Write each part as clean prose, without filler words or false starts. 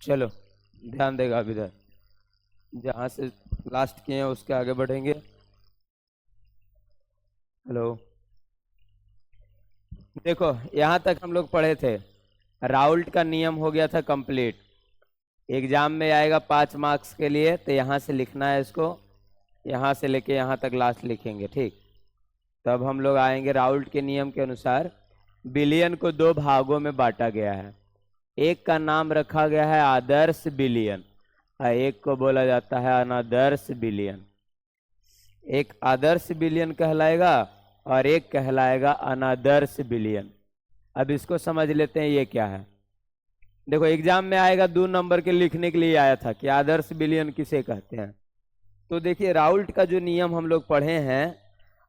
चलो ध्यान देगा अब इधर, जहां से लास्ट किए हैं उसके आगे बढ़ेंगे। हेलो, देखो यहां तक हम लोग पढ़े थे, राउल्ट का नियम हो गया था कंप्लीट। एग्जाम में आएगा 5 मार्क्स के लिए, तो यहाँ से लिखना है इसको, यहाँ से लेके यहाँ तक लास्ट लिखेंगे, ठीक। तब हम लोग आएंगे राउल्ट के नियम के अनुसार बिलियन को 2 भागों में बांटा गया है। एक का नाम रखा गया है आदर्श बिलियन और एक को बोला जाता है अनादर्श बिलियन। एक आदर्श बिलियन कहलाएगा और एक कहलाएगा अनादर्श बिलियन। अब इसको समझ लेते हैं ये क्या है। देखो एग्जाम में आएगा 2 नंबर के लिखने के लिए आया था कि आदर्श बिलियन किसे कहते हैं। तो देखिए राउल्ट का जो नियम हम लोग पढ़े हैं,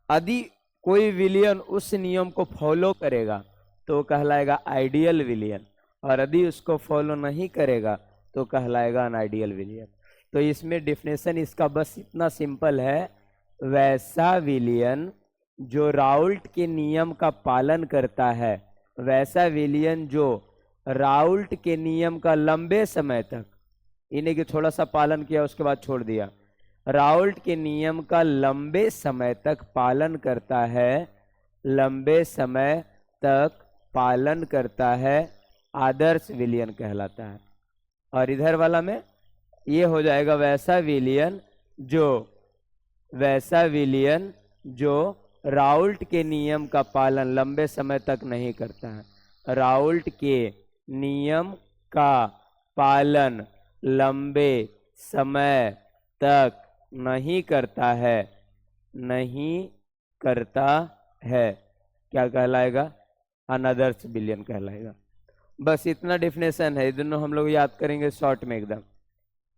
यदि कोई विलियन उस नियम को फॉलो करेगा तो कहलाएगा आइडियल विलियन, और यदि उसको फॉलो नहीं करेगा तो कहलाएगा अनआइडियल विलियन। तो इसमें डिफिनेशन इसका बस इतना सिंपल है, वैसा विलियन जो राउल्ट के नियम का पालन करता है, वैसा विलियन जो राउल्ट के नियम का लंबे समय तक, इन्हें कि थोड़ा सा पालन किया उसके बाद छोड़ दिया, राउल्ट के नियम का लंबे समय तक पालन करता है, लंबे समय तक पालन करता है, आदर्श विलियन कहलाता है। और इधर वाला में ये हो जाएगा वैसा विलियन जो राउल्ट के नियम का पालन लंबे समय तक नहीं करता है। राउल्ट के नियम का पालन लंबे समय तक नहीं करता है, क्या कहलाएगा? अनादर्श बिलियन कहलाएगा। बस इतना डिफिनेशन है, दोनों हम लोग याद करेंगे शॉर्ट में एकदम।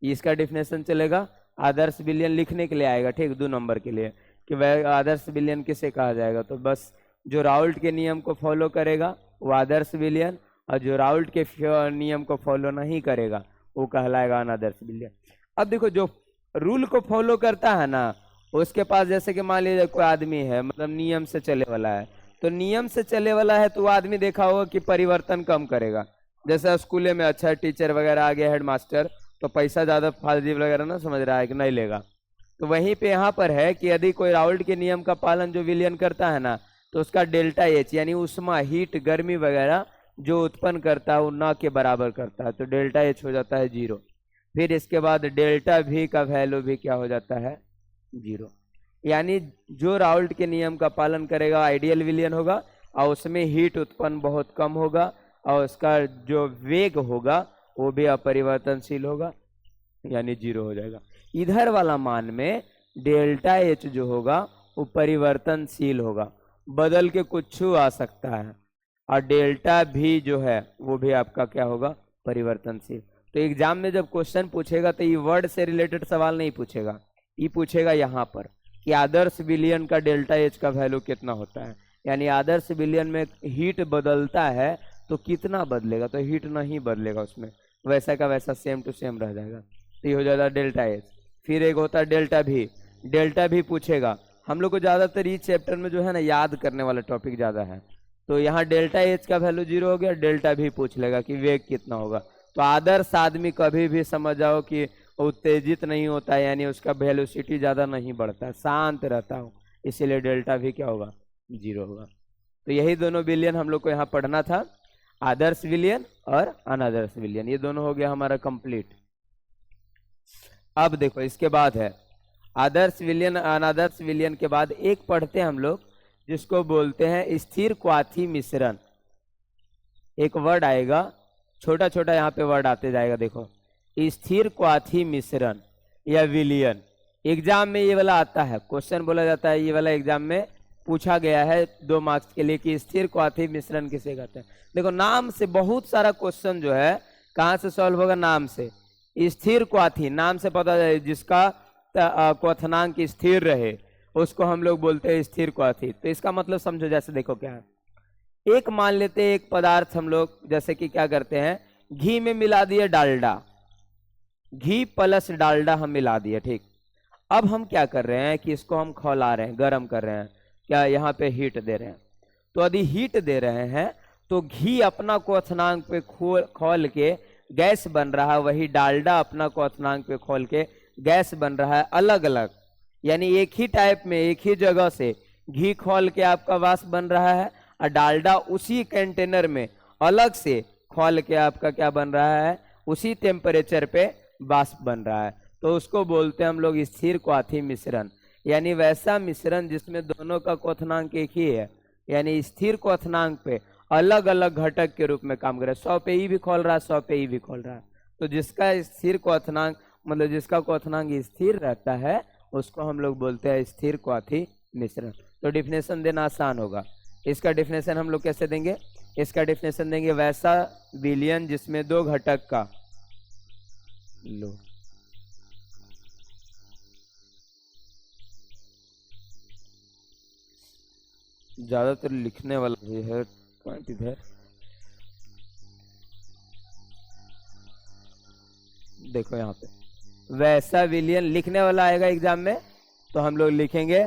इसका डिफिनेशन चलेगा, आदर्श बिलियन लिखने के लिए आएगा, ठीक, 2 नंबर के लिए, कि वह आदर्श बिलियन किसे कहा जाएगा। तो बस जो राउल्ट के नियम को फॉलो करेगा वो आदर्श बिलियन, और जो राउल्ट के नियम को फॉलो नहीं करेगा वो कहलाएगा अनादर्श बिलियन। अब देखो जो रूल को फॉलो करता है ना, उसके पास जैसे कि मान लीजिए कोई आदमी है, मतलब नियम से चले वाला है, तो नियम से चले वाला है तो वो आदमी देखा होगा कि परिवर्तन कम करेगा। जैसे स्कूल में अच्छा टीचर वगैरह आ गया, हेड मास्टर, तो पैसा ज्यादा फालतू वगैरह ना समझ रहा है कि नहीं लेगा। तो वहीं पे यहाँ पर है कि यदि कोई राउल्ट के नियम का पालन जो विलियन करता है ना, तो उसका डेल्टा एच यानी उष्मा, हीट, गर्मी वगैरह जो उत्पन्न करता है वो न के बराबर करता है, तो डेल्टा एच हो जाता है 0। फिर इसके बाद डेल्टा वी का वैल्यू भी क्या हो जाता है? 0। यानी जो राउल्ट के नियम का पालन करेगा आइडियल विलियन होगा, और उसमें हीट उत्पन्न बहुत कम होगा, और उसका जो वेग होगा वो भी अपरिवर्तनशील होगा, यानी 0 हो जाएगा। इधर वाला मान में डेल्टा एच जो होगा वो परिवर्तनशील होगा, बदल के कुछ आ सकता है, और डेल्टा भी जो है वो भी आपका क्या होगा? परिवर्तनशील। तो एग्जाम में जब क्वेश्चन पूछेगा तो ये वर्ड से रिलेटेड सवाल नहीं पूछेगा, ये पूछेगा यहाँ पर कि आदर्श विलियन का डेल्टा एच का वैल्यू कितना होता है, यानी आदर्श विलियन में हीट बदलता है तो कितना बदलेगा, तो हीट नहीं बदलेगा उसमें, वैसा का वैसा सेम टू सेम रह जाएगा, तो ये हो जाएगा डेल्टा एच। फिर एक होता है डेल्टा भी पूछेगा। हम लोग को ज्यादातर इस चैप्टर में जो है ना याद करने वाला टॉपिक ज्यादा है, तो यहाँ डेल्टा एच का वैल्यू 0 हो गया, डेल्टा भी पूछ लेगा कि वेग कितना होगा। तो आदर्श आदमी कभी भी समझ जाओ कि उत्तेजित नहीं होता है, यानी उसका वेलोसिटी ज्यादा नहीं बढ़ता है, शांत रहता हो, इसीलिए डेल्टा भी क्या होगा? 0 होगा। तो यही दोनों विलियन हम लोग को यहाँ पढ़ना था, आदर्श विलियन और अनादर्श विलियन, ये दोनों हो गया हमारा कंप्लीट। अब देखो इसके बाद है आदर्श विलियन, अनादर्श विलियन के बाद एक पढ़ते हैं हम लोग जिसको बोलते हैं स्थिर क्वाथी मिश्रण। एक वर्ड आएगा, छोटा छोटा यहाँ पे वर्ड आते जाएगा, देखो स्थिर क्वाथी मिश्रण या विलियन। एग्जाम में ये वाला आता है, क्वेश्चन बोला जाता है, ये वाला एग्जाम में पूछा गया है 2 मार्क्स के लिए कि स्थिर क्वाथी मिश्रण किसे कहते हैं। देखो नाम से बहुत सारा क्वेश्चन जो है कहाँ से सॉल्व होगा? नाम से। स्थिर क्वाथी नाम से पता है, जिसका क्वथनांक स्थिर रहे उसको हम लोग बोलते हैं स्थिर क्वाथी। तो इसका मतलब समझो, जैसे देखो क्या है, एक मान लेते हैं एक पदार्थ हम लोग जैसे कि क्या करते हैं, घी में मिला दिए डालडा, घी प्लस डालडा हम मिला दिए, ठीक। अब हम क्या कर रहे हैं कि इसको हम खौला रहे हैं, गर्म कर रहे हैं, क्या यहाँ पे हीट दे रहे हैं। तो यदि हीट दे रहे हैं तो घी अपना क्वथनांक पे खोल के गैस बन रहा है, वही डालडा अपना क्वथनांक पे खोल के गैस बन रहा है अलग अलग, यानी एक ही टाइप में एक ही जगह से घी खोल के आपका वाष्प बन रहा है, और डालडा उसी कंटेनर में अलग से खोल के आपका क्या बन रहा है, उसी टेम्परेचर पे वाष्प बन रहा है। तो उसको बोलते हैं हम लोग स्थिर क्वाथी मिश्रण, यानी वैसा मिश्रण जिसमें दोनों का क्वथनांक एक ही है, यानी स्थिर क्वथनांक पे अलग अलग घटक के रूप में काम कर रहा है। 100 पे ई भी खोल रहा है, 100 पे ई भी खोल रहा है। तो जिसका स्थिर क्वथनांक मतलब जिसका क्वथनांक स्थिर रहता है उसको हम लोग बोलते हैं स्थिर क्वाथी मिश्रण। तो डिफिनेशन देना आसान होगा। इसका डिफिनेशन हम लोग कैसे देंगे, इसका डिफिनेशन देंगे वैसा विलयन जिसमें दो घटक का लो ज्यादातर लिखने वाला भी है पॉइंट इधर, देखो यहाँ पे वैसा विलयन लिखने वाला आएगा एग्जाम में, तो हम लोग लिखेंगे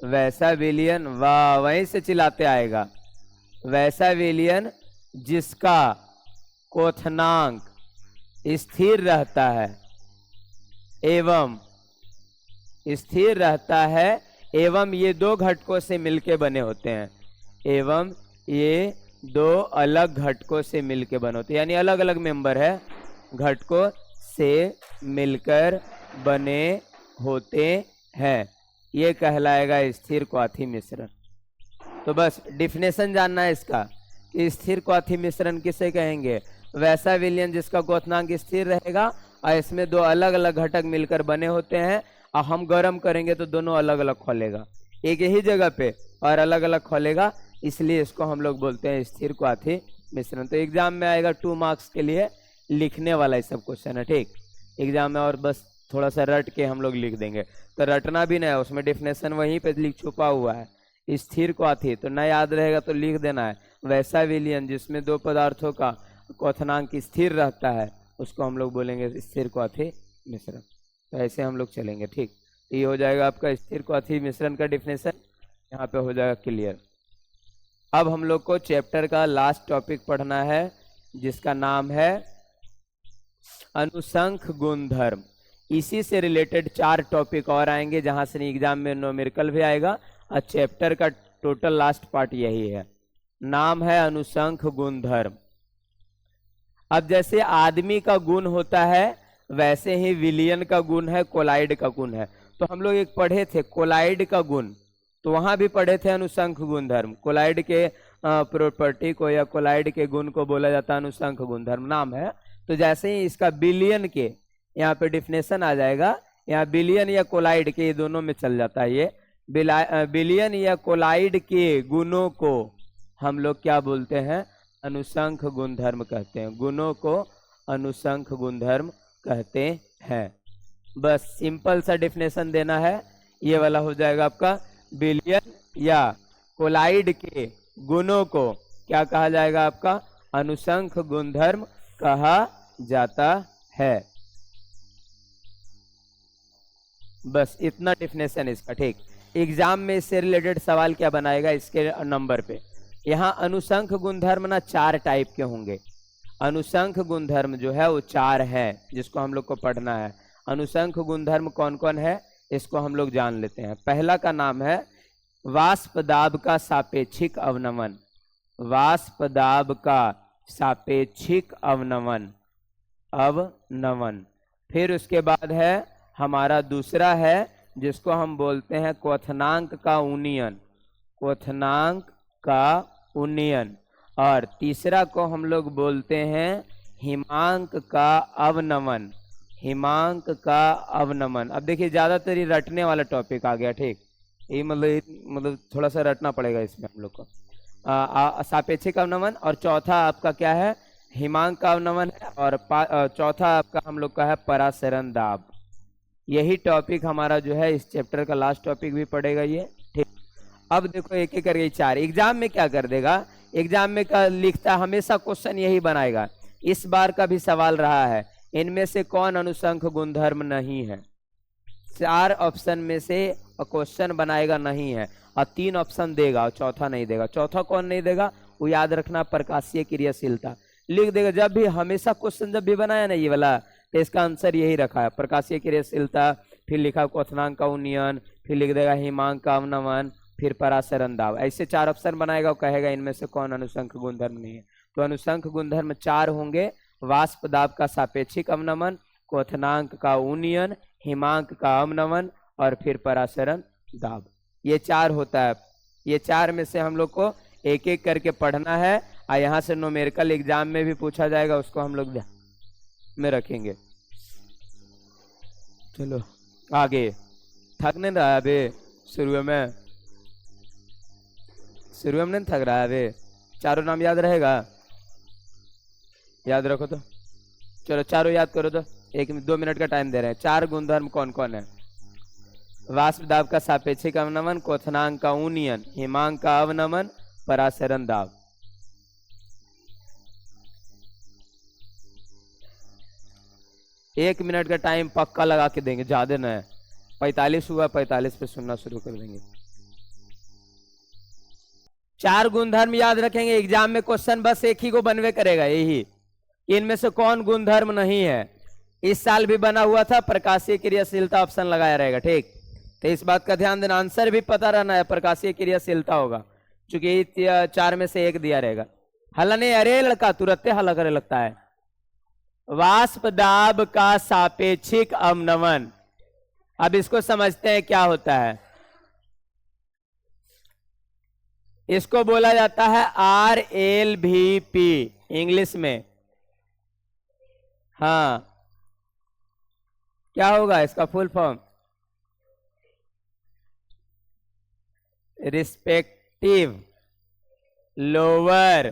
वैसा विलयन, वाह वहीं से चिल्लाते आएगा, वैसा विलयन जिसका क्वथनांक स्थिर रहता है एवं स्थिर रहता है एवं ये दो घटकों से मिलके बने होते हैं, एवं ये दो अलग घटकों से मिलके बने होते हैं, यानी अलग अलग मेंबर है, घटकों से मिलकर बने होते हैं, ये कहलाएगा स्थिर क्वाथी मिश्रण। तो बस डिफिनेशन जानना है इसका कि स्थिर क्वाथी मिश्रण किसे कहेंगे, वैसा विलयन जिसका क्वथनांक स्थिर रहेगा और इसमें दो अलग अलग घटक मिलकर बने होते हैं, और हम गर्म करेंगे तो दोनों अलग अलग खोलेगा, एक ही जगह पे और अलग अलग खोलेगा, इसलिए इसको हम लोग बोलते हैं स्थिर क्वाथी मिश्रण। तो एग्जाम में आएगा 2 मार्क्स के लिए लिखने वाला ये सब क्वेश्चन है, ठीक एग्जाम में, और बस थोड़ा सा रट के हम लोग लिख देंगे, तो रटना भी नहीं है, उसमें डिफिनेशन वहीं पे लिख छुपा हुआ है, स्थिर क्वाथी तो न याद रहेगा तो लिख देना है, वैसा विलयन जिसमें दो पदार्थों का क्वथनांक स्थिर रहता है उसको हम लोग बोलेंगे स्थिर क्वाथी मिश्रण। तो ऐसे हम लोग चलेंगे, ठीक, तो ये हो जाएगा आपका स्थिर क्वाथी मिश्रण का डिफिनेशन, यहाँ पे हो जाएगा क्लियर। अब हम लोग को चैप्टर का लास्ट टॉपिक पढ़ना है जिसका नाम है अनुसंख गुणधर्म। इसी से रिलेटेड 4 टॉपिक और आएंगे जहां से एग्जाम में न्यूमेरिकल भी आएगा, और चैप्टर का टोटल लास्ट पार्ट यही है, नाम है अनुसंख गुणधर्म। अब जैसे आदमी का गुण होता है वैसे ही विलयन का गुण है, कोलाइड का गुण है। तो हम लोग एक पढ़े थे कोलाइड का गुण, तो वहां भी पढ़े थे अनुसंख गुणधर्म, कोलाइड के प्रॉपर्टी को या कोलाइड के गुण को बोला जाता है अनुसंख गुणधर्म नाम है। तो जैसे ही इसका विलयन के यहाँ पे डिफिनेशन आ जाएगा, यहाँ विलयन या कोलाइड के ये दोनों में चल जाता है, ये विलयन या कोलाइड के गुणों को हम लोग क्या बोलते हैं, अनुसंख गुणधर्म कहते हैं, गुणों को अनुसंख गुणधर्म कहते हैं। बस सिंपल सा डिफिनेशन देना है, ये वाला हो जाएगा आपका, विलयन या कोलाइड के गुणों को क्या कहा जाएगा, आपका अनुसंख गुणधर्म कहा जाता है। बस इतना डिफिनेशन इसका, ठीक। एग्जाम में इससे रिलेटेड सवाल क्या बनाएगा इसके नंबर पे, यहाँ अनुसंख गुणधर्म ना 4 टाइप के होंगे, अनुसंख गुणधर्म जो है वो 4 है जिसको हम लोग को पढ़ना है। अनुसंख गुणधर्म कौन कौन है इसको हम लोग जान लेते हैं। पहला का नाम है वाष्प दाब का सापेक्षिक अवनमन, वाष्प दाब का सापेक्षिक अवनमन। फिर उसके बाद है हमारा दूसरा है जिसको हम बोलते हैं क्वथनांक का उन्नयन, क्वथनांक का उन्नयन। और तीसरा को हम लोग बोलते हैं हिमांक का अवनमन, हिमांक का अवनमन। अब देखिए ज्यादातर ये रटने वाला टॉपिक आ गया, ठीक, ये मतलब थोड़ा सा रटना पड़ेगा इसमें हम लोग को। सापेक्षिक अवनमन, और चौथा आपका क्या है, हिमांक का अवनमन है, और चौथा आपका हम लोग का है परासरण दाब। यही टॉपिक हमारा जो है इस चैप्टर का लास्ट टॉपिक भी पड़ेगा ये, ठीक। अब देखो एक एक करके 4 एग्जाम में क्या कर देगा, एग्जाम में का लिखता हमेशा क्वेश्चन यही बनाएगा, इस बार का भी सवाल रहा है इनमें से कौन अनुसंख गुणधर्म नहीं है, 4 ऑप्शन में से क्वेश्चन बनाएगा नहीं है, और 3 ऑप्शन देगा और चौथा नहीं देगा। चौथा कौन नहीं देगा वो याद रखना, प्रकाशीय क्रियाशीलता। लिख देगा। जब भी हमेशा क्वेश्चन जब भी बनाया ना ये वाला, तो इसका आंसर यही रखा है, प्रकाशीय क्रियाशीलता, फिर लिखा क्वथनांक का उन्नयन, फिर लिख देगा हिमांक का अवनमन, फिर परासरण दाब। ऐसे 4 ऑप्शन बनाएगा और कहेगा इनमें से कौन अनुसंख गुणधर्म नहीं है। तो अनुसंख गुणधर्म 4 होंगे, वाष्प दाब का सापेक्षिक अवनमन, क्वथनांक का उन्नयन, हिमांक का अवनमन और फिर परासरण दाब। ये 4 होता है। ये 4 में से हम लोग को एक एक करके पढ़ना है, और यहाँ से न्यूमेरिकल एग्जाम में भी पूछा जाएगा, उसको हम लोग ध्यान में रखेंगे। चलो आगे, थक नहीं रहा है अभी? शुरू में नहीं थक रहा है अभी? चारों नाम याद रहेगा? याद रखो तो, चलो चारों याद करो तो, 1-2 मिनट का टाइम दे रहे हैं। 4 गुणधर्म कौन कौन है? वाष्प दाब का सापेक्षिक अवनमन, क्वथनांक का उन्नयन, हिमांक का अवनमन, परासरण दाब। एक मिनट का टाइम पक्का लगा के देंगे, ज्यादा न है। 45 हुआ, 45 पे सुनना शुरू कर देंगे। 4 गुणधर्म याद रखेंगे, एग्जाम में क्वेश्चन बस एक ही को बनवे करेगा, यही इनमें से कौन गुणधर्म नहीं है। इस साल भी बना हुआ था, प्रकाशीय क्रियाशीलता ऑप्शन लगाया रहेगा, ठीक। तो इस बात का ध्यान देना, आंसर भी पता रहना है, प्रकाशीय क्रियाशीलता होगा, क्योंकि 4 में से एक दिया रहेगा। हल्ला नहीं, अरे लड़का तुरंत हल्ला करे लगता है। वाष्प दाब का सापेक्षिक अवनमन, अब इसको समझते हैं क्या होता है। इसको बोला जाता है RLVP इंग्लिश में। हाँ, क्या होगा इसका full form? Respective lower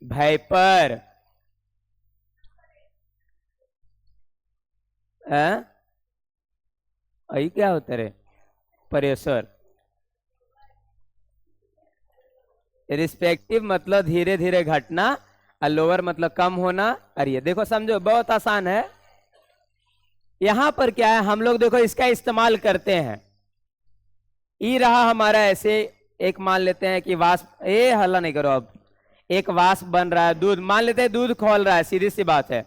vapour यही क्या होता है? प्रेशर। रिस्पेक्टिव मतलब धीरे धीरे घटना, और लोअर मतलब कम होना। अरे ये देखो, समझो बहुत आसान है। यहां पर क्या है, हम लोग देखो इसका इस्तेमाल करते हैं। ई रहा हमारा ऐसे, एक मान लेते हैं कि वाष्प, हल्ला नहीं करो, अब एक वाष्प बन रहा है, दूध मान लेते हैं, दूध खौल रहा है, सीधी सी बात है,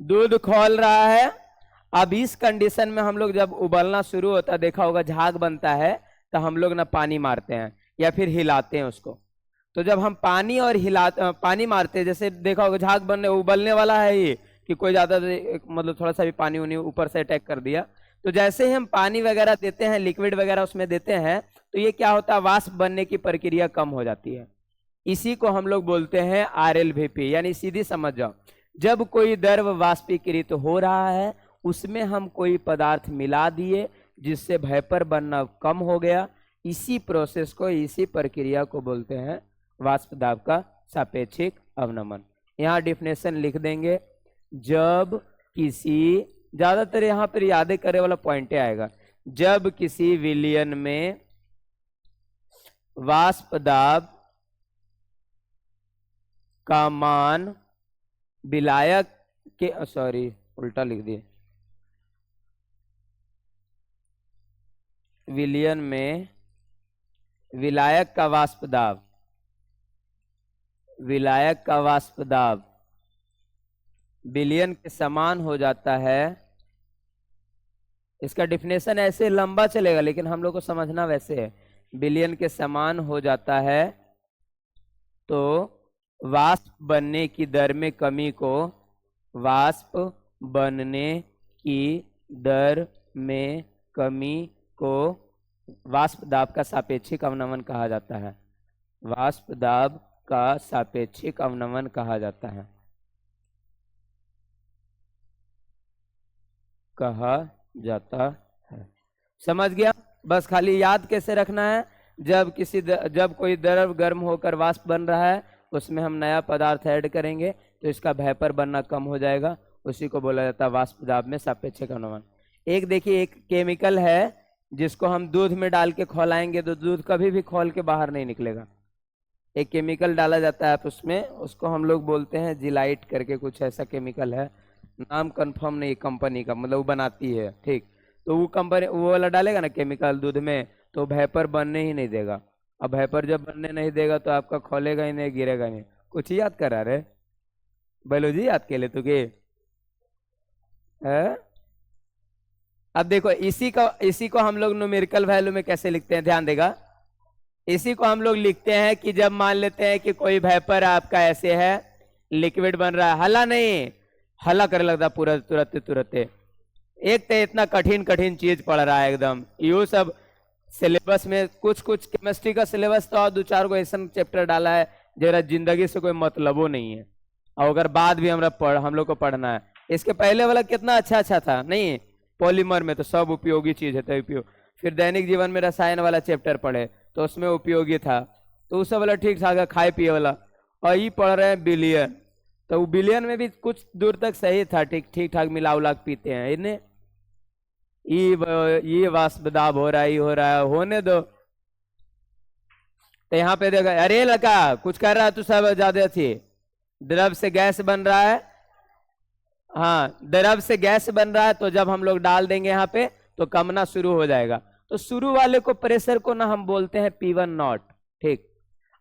दूध खौल रहा है। अब इस कंडीशन में हम लोग जब उबलना शुरू होता है, देखा होगा झाग बनता है, तो हम लोग ना पानी मारते हैं या फिर हिलाते हैं उसको। तो जब हम पानी और पानी मारते हैं, जैसे देखा होगा झाग बनने उबलने वाला है ये, कि कोई ज्यादा मतलब थोड़ा सा भी पानी उनी ऊपर से अटैक कर दिया, तो जैसे ही हम पानी वगैरह देते हैं, लिक्विड वगैरह उसमें देते हैं, तो ये क्या होता है, वाष्प बनने की प्रक्रिया कम हो जाती है। इसी को हम लोग बोलते हैं RLVP, यानी सीधी समझ जाओ, जब कोई द्रव वाष्पीकृत हो रहा है, उसमें हम कोई पदार्थ मिला दिए जिससे वेपर बनना कम हो गया, इसी प्रोसेस को, इसी प्रक्रिया को बोलते हैं वाष्प दाब का सापेक्षिक अवनमन। यहाँ डिफिनेशन लिख देंगे, जब किसी, ज्यादातर यहाँ पर याद करे वाला पॉइंट आएगा, जब किसी विलयन में वाष्प दाब का मान विलायक के, सॉरी उल्टा लिख दिए, विलयन में विलायक का वाष्प दाब, विलायक का वाष्प दाब विलयन के समान हो जाता है। इसका डिफिनेशन ऐसे लंबा चलेगा, लेकिन हम लोग को समझना वैसे है, विलयन के समान हो जाता है तो वाष्प बनने की दर में कमी को, वाष्प बनने की दर में कमी को वाष्प दाब का सापेक्षिक अवनमन कहा जाता है। वाष्प दाब का सापेक्षिक अवनमन कहा जाता है, कहा जाता है। समझ गया? बस खाली याद कैसे रखना है, जब कोई द्रव गर्म होकर वाष्प बन रहा है, उसमें हम नया पदार्थ ऐड करेंगे तो इसका वेपर बनना कम हो जाएगा, उसी को बोला जाता है वाष्प दाब में सापेक्षिक अवनमन। एक देखिए, एक केमिकल है जिसको हम दूध में डाल के खौलाएंगे तो दूध कभी भी खौल के बाहर नहीं निकलेगा। एक केमिकल डाला जाता है उसमें, उसको हम लोग बोलते हैं जिलाइट करके, कुछ ऐसा केमिकल है, नाम कंफर्म नहीं कंपनी का, मतलब वो बनाती है, ठीक। तो वो कंपनी वो वाला डालेगा ना केमिकल दूध में, तो वेपर बनने ही नहीं देगा। अब वेपर जब बनने नहीं देगा तो आपका खोलेगा ही नहीं, गिरेगा नहीं। कुछ याद करा रहे? बायोलॉजी याद के ले तू के है? अब देखो इसी को हम लोग न्यूमेरिकल वैल्यू में कैसे लिखते हैं, ध्यान देगा। इसी को हम लोग लिखते हैं कि जब मान लेते हैं कि कोई वेपर आपका ऐसे है, लिक्विड बन रहा है, हला नहीं, हला कर लगता पूरा तुरंत तुरंत। एक तो इतना कठिन कठिन चीज पढ़ रहा है एकदम, यू सब सिलेबस में कुछ कुछ केमिस्ट्री का सिलेबस तो और दो चार को ऐसा चैप्टर डाला है जरा जिंदगी से कोई मतलब नहीं है, और अगर बाद भी हम लोग को पढ़ना है। इसके पहले वाला कितना अच्छा अच्छा था, नहीं पॉलीमर में तो सब उपयोगी चीज है, तो उपयोग। फिर दैनिक जीवन में रसायन वाला चैप्टर पढ़े तो उसमें उपयोगी था, तो उस वाला ठीक ठाक है, खाए पिए वाला। और ये पढ़ रहे हैं बिलियन, तो वो बिलियन में भी कुछ दूर तक सही था, ठीक ठाक मिला उला पीते हैं इन्हें। ये वाष्पदाब हो रहा है, ये हो रहा है, होने दो। तो यहाँ पे देखो, अरे लड़का कुछ कर रहा है तू, सब ज्यादा थी। द्रव से गैस बन रहा है, हाँ द्रव से गैस बन रहा है, तो जब हम लोग डाल देंगे यहाँ पे तो कमना शुरू हो जाएगा। तो शुरू वाले को प्रेशर को ना हम बोलते हैं P1 नॉट, ठीक।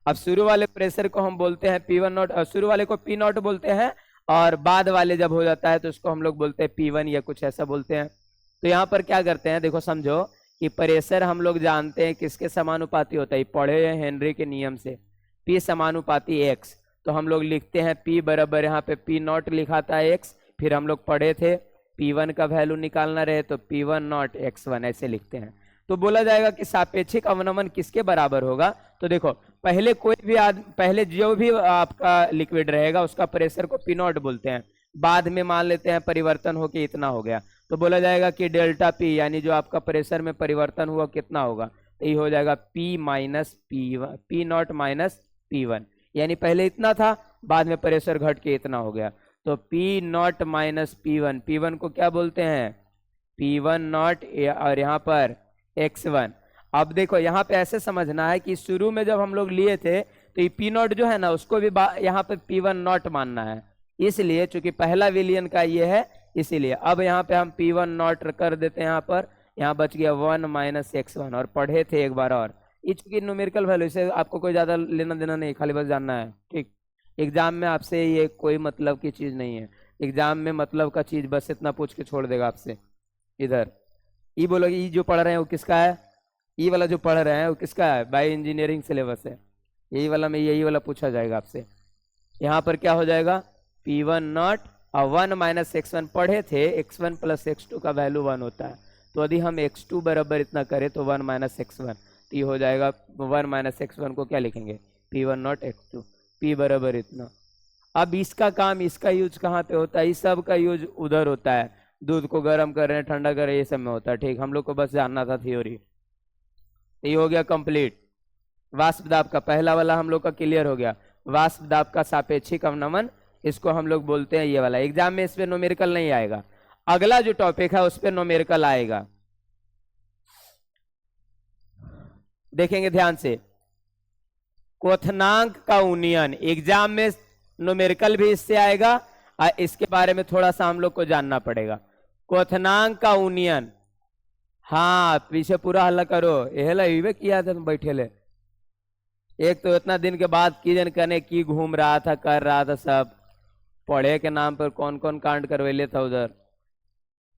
अब शुरू वाले प्रेशर को हम बोलते हैं P1 नॉट, और शुरू वाले को P नॉट बोलते हैं, और बाद वाले जब हो जाता है तो उसको हम लोग बोलते हैं P1 या कुछ ऐसा बोलते हैं। तो यहाँ पर क्या करते हैं, देखो समझो कि प्रेशर हम लोग जानते हैं किसके समानुपाती होता है, पढ़े हैं हेनरी के नियम से, P समानुपाती x। तो हम लोग लिखते हैं P बराबर, यहाँ पे P नॉट लिखा था x, फिर हम लोग पढ़े थे P1 का वैल्यू निकालना रहे तो P1 नॉट x1 ऐसे लिखते हैं। तो बोला जाएगा कि सापेक्षिक अवनमन किसके बराबर होगा। तो देखो पहले कोई भी पहले जो भी आपका लिक्विड रहेगा उसका प्रेशर को P नॉट बोलते हैं, बाद में मान लेते हैं परिवर्तन हो के इतना हो गया, तो बोला जाएगा कि डेल्टा P यानी जो आपका प्रेशर में परिवर्तन हुआ कितना होगा, तो ये हो जाएगा P minus P1, P not minus P1, यानी पहले इतना था बाद में प्रेशर घट के इतना हो गया। तो P not minus P1, P1 को क्या बोलते हैं P1 नॉट, और यहाँ पर x1। अब देखो यहाँ पे ऐसे समझना है कि शुरू में जब हम लोग लिए थे तो ये P नॉट जो है ना उसको भी यहाँ पे P1 नॉट मानना है, इसलिए चूंकि पहला विलियन का ये है इसीलिए। अब यहाँ पे हम P1 नॉट कर देते हैं, यहाँ पर यहाँ बच गया 1 माइनस x1, और पढ़े थे एक बार और, ये चूंकि न्यूमेरिकल वैल्यू से आपको कोई ज्यादा लेना देना नहीं, खाली बस जानना है, ठीक। एग्जाम में आपसे ये कोई मतलब की चीज नहीं है, एग्जाम में मतलब का चीज बस इतना पूछ के छोड़ देगा आपसे। इधर ये बोलोगे ये जो पढ़ रहे हैं वो किसका है, ये वाला जो पढ़ रहे हैं वो किसका है, बायो इंजीनियरिंग सिलेबस है, यही वाला में यही वाला पूछा जाएगा आपसे। यहाँ पर क्या हो जाएगा P1 नॉट और 1 माइनस x1 पढ़े थे, x1 प्लस x2 का वैल्यू 1 होता है, तो यदि हम x2 बराबर इतना करें तो 1 माइनस x1, तो ये हो जाएगा 1 माइनस x1 को क्या लिखेंगे P1 नॉट x2, P बराबर इतना। अब इसका काम, इसका यूज कहाँ पे होता है, इस सब का यूज उधर होता है, दूध को गर्म कर रहे हैं ठंडा कर रहे हैं ये सब में होता है, ठीक। हम लोग को बस जानना था थ्योरी। ये हो गया कंप्लीट, वाष्प दाब का पहला वाला हम लोग का क्लियर हो गया। वाष्प दाब का सापेक्षिक अवनमन, इसको हम लोग बोलते हैं ये वाला। एग्जाम में इस पे न्यूमेरिकल नहीं आएगा, अगला जो टॉपिक है उस पे न्यूमेरिकल आएगा, देखेंगे ध्यान से। क्वथनांक का उन्नयन, एग्जाम में न्यूमेरिकल भी इससे आएगा, और इसके बारे में थोड़ा सा हम लोग को जानना पड़ेगा। क्वथनांक का उन्नयन, हाँ पीछे पूरा हल्ला करो, ये किया था तुम बैठे ले, एक तो इतना दिन के बाद की जन करने की घूम रहा था कर रहा था, सब पढ़े के नाम पर कौन कौन कांड करवेले था उधर।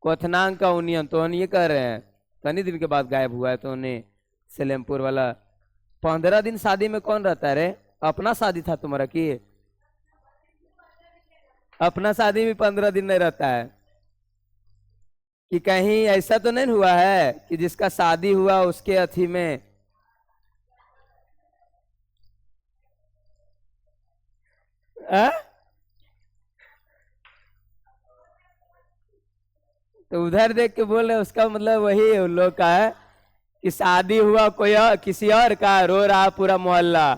क्वथनांक का उन्नयन तो हम ये कर रहे हैं, कई दिन के बाद गायब हुआ है, तो उन्हें सलेमपुर वाला 15 दिन शादी में कौन रहता है रे, अपना शादी था तुम्हारा कि अपना शादी में 15 दिन नहीं रहता है, कि कहीं ऐसा तो नहीं हुआ है कि जिसका शादी हुआ उसके अथी में आ? तो उधर देख के बोल रहे, उसका मतलब वही उन लोग का है कि शादी हुआ कोई और, किसी और का, रो रहा पूरा मोहल्ला,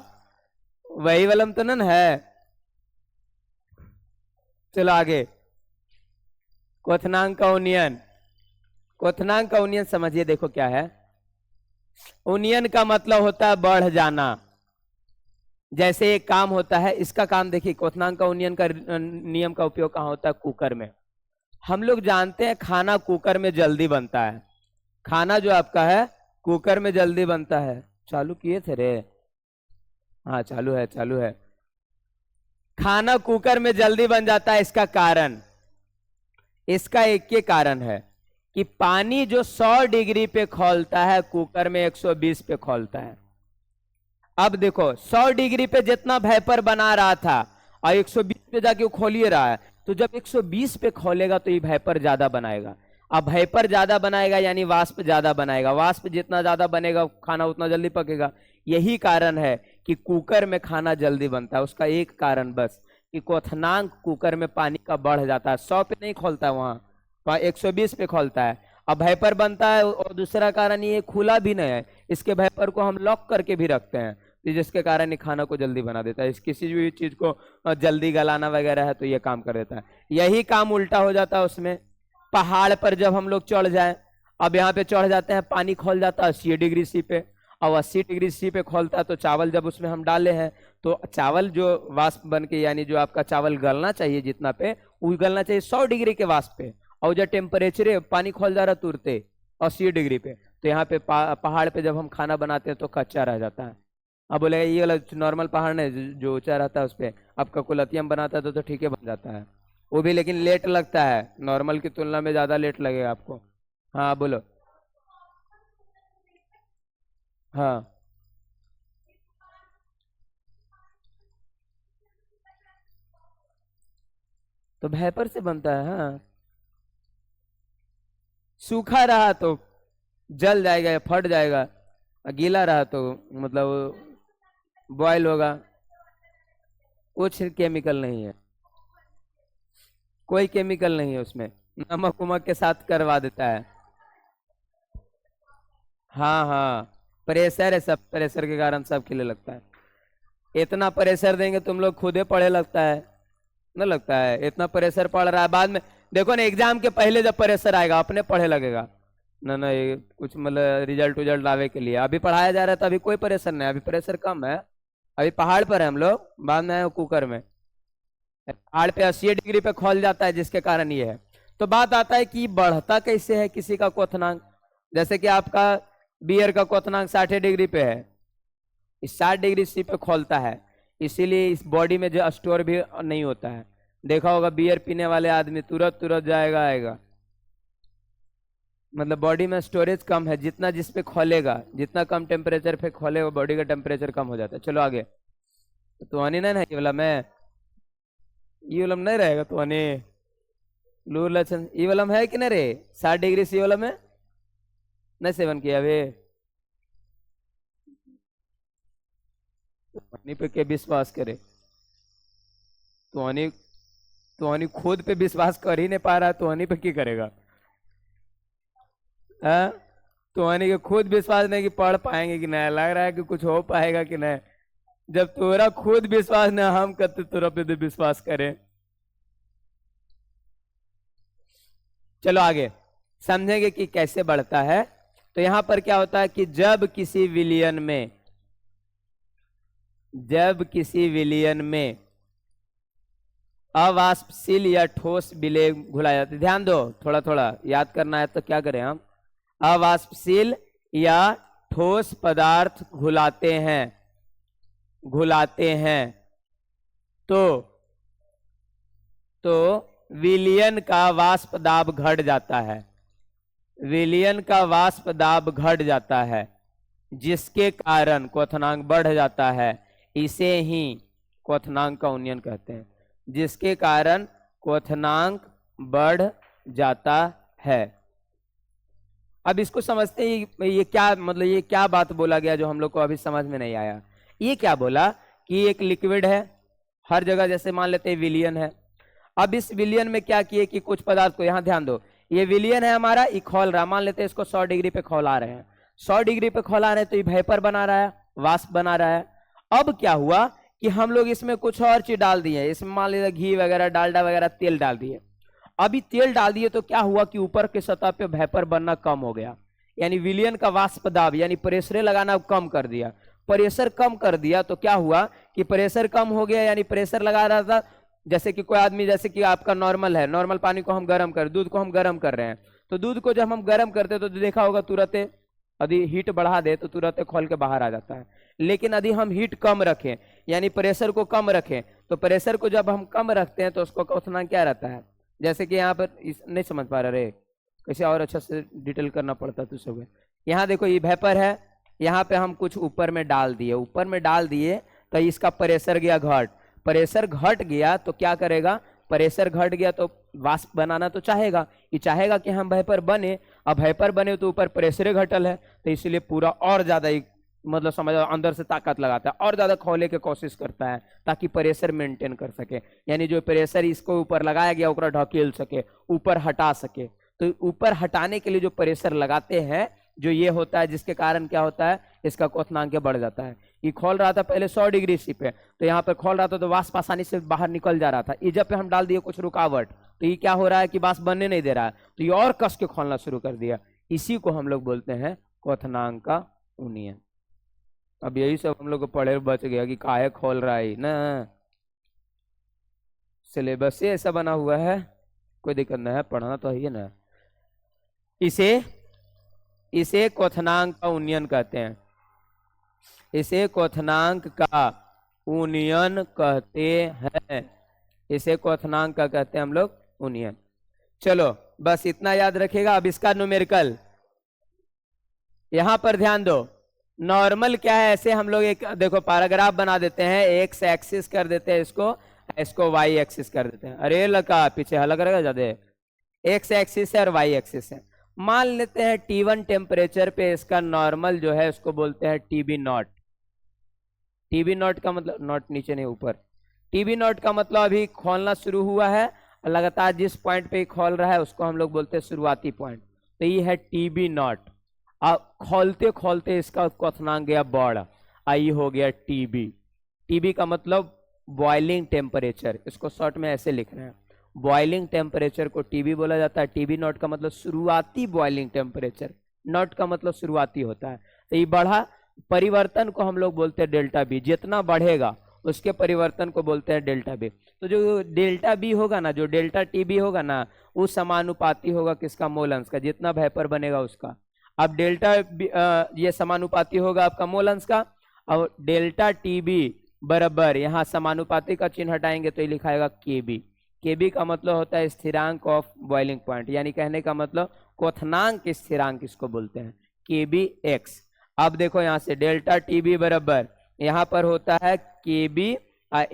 वही वाला तो नहीं है। चलो आगे, क्वथनांक का उन्नयन। क्वथनांक का उन्नयन समझिए, देखो क्या है, उन्नयन का मतलब होता है बढ़ जाना। जैसे एक काम होता है, इसका काम देखिए, क्वथनांक का उन्नयन का नियम का उपयोग कहाँ होता है, कुकर में। हम लोग जानते हैं खाना कुकर में जल्दी बनता है, खाना जो आपका है कुकर में जल्दी बनता है। चालू किए थे रे, हाँ चालू है चालू है। खाना कुकर में जल्दी बन जाता है, इसका कारण, इसका एक ही कारण है कि पानी जो 100 डिग्री पे खौलता है कुकर में 120 पे खौलता है। अब देखो 100 डिग्री पे जितना वेपर बना रहा था और 120 पे जाके वो खोल ही रहा है, तो जब 120 पे खोलेगा तो ये वेपर ज्यादा बनाएगा। अब वेपर ज्यादा बनाएगा यानी वाष्प ज्यादा बनाएगा, वाष्प जितना ज्यादा बनेगा खाना उतना जल्दी पकेगा। यही कारण है कि कुकर में खाना जल्दी बनता है। उसका एक कारण बस कि क्वथनांक कुकर में पानी का बढ़ जाता है, 100 पे नहीं खोलता है, वहां 120 पे खोलता है। अब वेपर बनता है। और दूसरा कारण ये खुला भी नहीं है, इसके वेपर को हम लॉक करके भी रखते हैं, जिसके कारण ये खाना को जल्दी बना देता है। किसी भी चीज को जल्दी गलाना वगैरह है तो ये काम कर देता है। यही काम उल्टा हो जाता है उसमें। पहाड़ पर जब हम लोग चढ़ जाए, अब यहाँ पे चढ़ जाते हैं, पानी खोल जाता है 80 डिग्री सी पे, और 80 डिग्री सी पे खोलता है तो चावल जब उसमें हम डाले हैं तो चावल जो वाष्प बन के, यानी जो आपका चावल गलना चाहिए जितना पे, वो गलना चाहिए 100 डिग्री के वाष्प पे, और जो टेम्परेचर है पानी खोल जा रहा तुरते 80 डिग्री पे। तो यहाँ पे पहाड़ पे जब हम खाना बनाते हैं तो कच्चा रह जाता है। अब बोलेगा ये वाला नॉर्मल पहाड़ नहीं जो ऊंचा रहता है उस पर आपका कुलतियम बनाता है तो ठीक है बन जाता है वो भी, लेकिन लेट लगता है, नॉर्मल की तुलना में ज्यादा लेट लगेगा आपको। हाँ बोलो। हाँ तो वेपर से बनता है। हाँ सूखा रहा तो जल जाएगा या फट जाएगा, और गीला रहा तो मतलब बॉयल होगा। कुछ केमिकल नहीं है, कोई केमिकल नहीं है उसमें, नमक उमक के साथ करवा देता है। हाँ हाँ प्रेशर है, सब प्रेशर के कारण सब खिले लगता है। इतना प्रेशर देंगे तुम लोग खुदे पढ़े लगता है ना, लगता है इतना प्रेशर पड़ रहा है, बाद में देखो ना एग्जाम के पहले जब प्रेशर आएगा अपने पढ़े लगेगा ना। ना ये कुछ मतलब रिजल्ट उजल्ट लावे के लिए अभी पढ़ाया जा रहा है तो अभी कोई प्रेशर नहीं, अभी प्रेशर कम है, अभी पहाड़ पर है हम लोग, बाद में आए कुकर में। पहाड़ पे 80 डिग्री पे खोल जाता है जिसके कारण ये है। तो बात आता है कि बढ़ता कैसे है किसी का क्वथनांक। जैसे कि आपका बियर का क्वथनांक 60 डिग्री पे है, इस 60 डिग्री सी पे खोलता है, इसीलिए इस बॉडी में जो स्टोर भी नहीं होता है। देखा होगा बियर पीने वाले आदमी तुरंत तुरंत जाएगा आएगा, मतलब बॉडी में स्टोरेज कम है, जितना जिस पे खोलेगा, जितना कम टेम्परेचर पे खोलेगा बॉडी का टेम्परेचर कम हो जाता है। चलो आगे। तो नहीं ना ये वाला में, ये वाला में नहीं रहेगा तो लूर लक्षण ये वाला में है कि नहीं रे, 60 डिग्री सी वाला में नहीं सेवन किया अभी। तो पे के विश्वास करे, तो खुद पे विश्वास कर ही नहीं पा रहा, तो पे क्या करेगा। हाँ तो के खुद विश्वास नहीं कि पढ़ पाएंगे कि नहीं, लग रहा है कि कुछ हो पाएगा कि नहीं। जब तोरा खुद विश्वास नहीं, हम करते तोरा पे तो विश्वास करें। चलो आगे समझेंगे कि कैसे बढ़ता है। तो यहां पर क्या होता है कि जब किसी विलयन में अवाष्पशील या ठोस विलेय घुलाया जाता है। ध्यान दो, थोड़ा थोड़ा याद करना है तो क्या करें हम, अवाष्पशील या ठोस पदार्थ घुलाते हैं तो विलयन का वाष्प दाब घट जाता है, विलयन का वाष्प दाब घट जाता है, जिसके कारण क्वथनांक बढ़ जाता है। इसे ही क्वथनांक का उन्नयन कहते हैं, जिसके कारण क्वथनांक बढ़ जाता है। अब इसको समझते हैं ये क्या मतलब, ये क्या बात बोला गया जो हम लोग को अभी समझ में नहीं आया। ये क्या बोला कि एक लिक्विड है, हर जगह जैसे मान लेते हैं विलयन है। अब इस विलयन में क्या किए कि कुछ पदार्थ को, यहां ध्यान दो, ये विलयन है हमारा, ये खोल रहा, मान लेते हैं इसको 100 डिग्री पे खौला रहे हैं, 100 डिग्री पे खौला रहे हैं तो ये वेपर बना रहा है, वाष्प बना रहा है। अब क्या हुआ कि हम लोग इसमें कुछ और चीज डाल दिए, इसमें मान लीजिए घी वगैरह, डालडा वगैरह, तेल डाल दिए। अभी तेल डाल दिए तो क्या हुआ कि ऊपर के सतह पे वेपर बनना कम हो गया, यानी विलयन का वाष्प दाब यानी प्रेशर लगाना कम कर दिया। प्रेशर कम कर दिया तो क्या हुआ कि प्रेशर कम हो गया, यानी प्रेशर लगा रहा था, जैसे कि कोई आदमी, जैसे कि आपका नॉर्मल है, नॉर्मल पानी को हम गर्म कर, दूध को हम गर्म कर रहे हैं, तो दूध को जब हम गर्म करते हैं तो देखा होगा तुरंत यदि हीट बढ़ा दे तो तुरंत खोल के बाहर आ जाता है। लेकिन यदि हम हीट कम रखें यानी प्रेशर को कम रखें, तो प्रेशर को जब हम कम रखते हैं तो उसको क्वथनांक क्या रहता है? जैसे कि यहाँ पर नहीं समझ पा रहे, कैसे और अच्छा से डिटेल करना पड़ता तो सब। यहाँ देखो ये वेपर है, यहाँ पे हम कुछ ऊपर में डाल दिए, तो इसका प्रेशर गया घट, प्रेशर घट गया तो क्या करेगा? प्रेशर घट गया तो वाष्प बनाना तो चाहेगा, ये चाहेगा कि हम वेपर बने। अब वेपर बने तो ऊपर प्रेशर घटल है, तो इसलिए पूरा और ज्यादा मतलब समझो अंदर से ताकत लगाता है और ज्यादा खोले की कोशिश करता है ताकि प्रेशर मेंटेन कर सके, यानी जो प्रेशर इसको ऊपर लगाया गया ऊपर ढकेल सके, ऊपर हटा सके। तो ऊपर हटाने के लिए जो प्रेशर लगाते हैं जो ये होता है, जिसके कारण क्या होता है? इसका क्वथनांक बढ़ जाता है। ये खोल रहा था पहले 100 डिग्री सी पे, तो यहाँ पे खोल रहा था तो वाष्प आसानी से बाहर निकल जा रहा था। ये जब पे हम डाल दिए कुछ रुकावट, तो ये क्या हो रहा है कि वाष्प बनने नहीं दे रहा है, तो ये और कस के खोलना शुरू कर दिया। इसी को हम लोग बोलते हैं क्वथनांक का उन्नयन। अब यही सब हम लोग को पढ़े बच गया कि काहे खोल रहा है ना, सिलेबस से ऐसा बना हुआ है, कोई दिक्कत नहीं है, पढ़ना तो है ना। इसे क्वथनांक का उन्नयन कहते हैं, इसे क्वथनांक का उन्नयन कहते हैं, इसे क्वथनांक का कहते हैं हम लोग उन्नयन। चलो बस इतना याद रखिएगा। अब इसका न्यूमेरिकल यहां पर ध्यान दो। नॉर्मल क्या है, ऐसे हम लोग एक देखो पैराग्राफ बना देते हैं, एक्स एक्सिस कर देते हैं इसको वाई एक्सिस कर देते हैं। अरे लगा पीछे अलग रहेगा ज्यादा, एक्स एक्सिस है और वाई एक्सिस है। मान लेते हैं T1 टेम्परेचर पे इसका नॉर्मल जो है उसको बोलते हैं TB नॉट। TB नॉट का मतलब, नॉट नीचे नहीं ऊपर, TB नॉट का मतलब अभी खोलना शुरू हुआ है, लगातार जिस पॉइंट पे खोल रहा है उसको हम लोग बोलते हैं शुरुआती पॉइंट। तो ये है TB नॉट। अब खोलते खोलते इसका क्वथनांक गया बढ़, आई हो गया TB। TB का मतलब बॉइलिंग टेम्परेचर, इसको शॉर्ट में ऐसे लिख रहे हैं, बॉइलिंग टेम्परेचर को TB बोला जाता है। TB नॉट का मतलब शुरुआती बॉइलिंग टेम्परेचर, नॉट का मतलब शुरुआती होता है। तो ये बढ़ा परिवर्तन को हम लोग बोलते हैं डेल्टा बी, जितना बढ़ेगा उसके परिवर्तन को बोलते हैं डेल्टा बी। तो जो डेल्टा बी होगा ना, जो डेल्टा TB होगा ना, वो समानुपाती होगा किसका? मोल अंश का, जितना वेपर बनेगा उसका। अब डेल्टा ये समानुपाती होगा आपका मोल अंश का। अब डेल्टा TB बराबर यहाँ समानुपाती का चिन्ह हटाएंगे तो ये लिखाएगा KB। KB का मतलब होता है स्थिरांक ऑफ बॉइलिंग पॉइंट, यानी कहने का मतलब क्वथनांक स्थिरांक इसको बोलते हैं, KBX। अब देखो यहाँ से डेल्टा TB बराबर यहाँ पर होता है KB,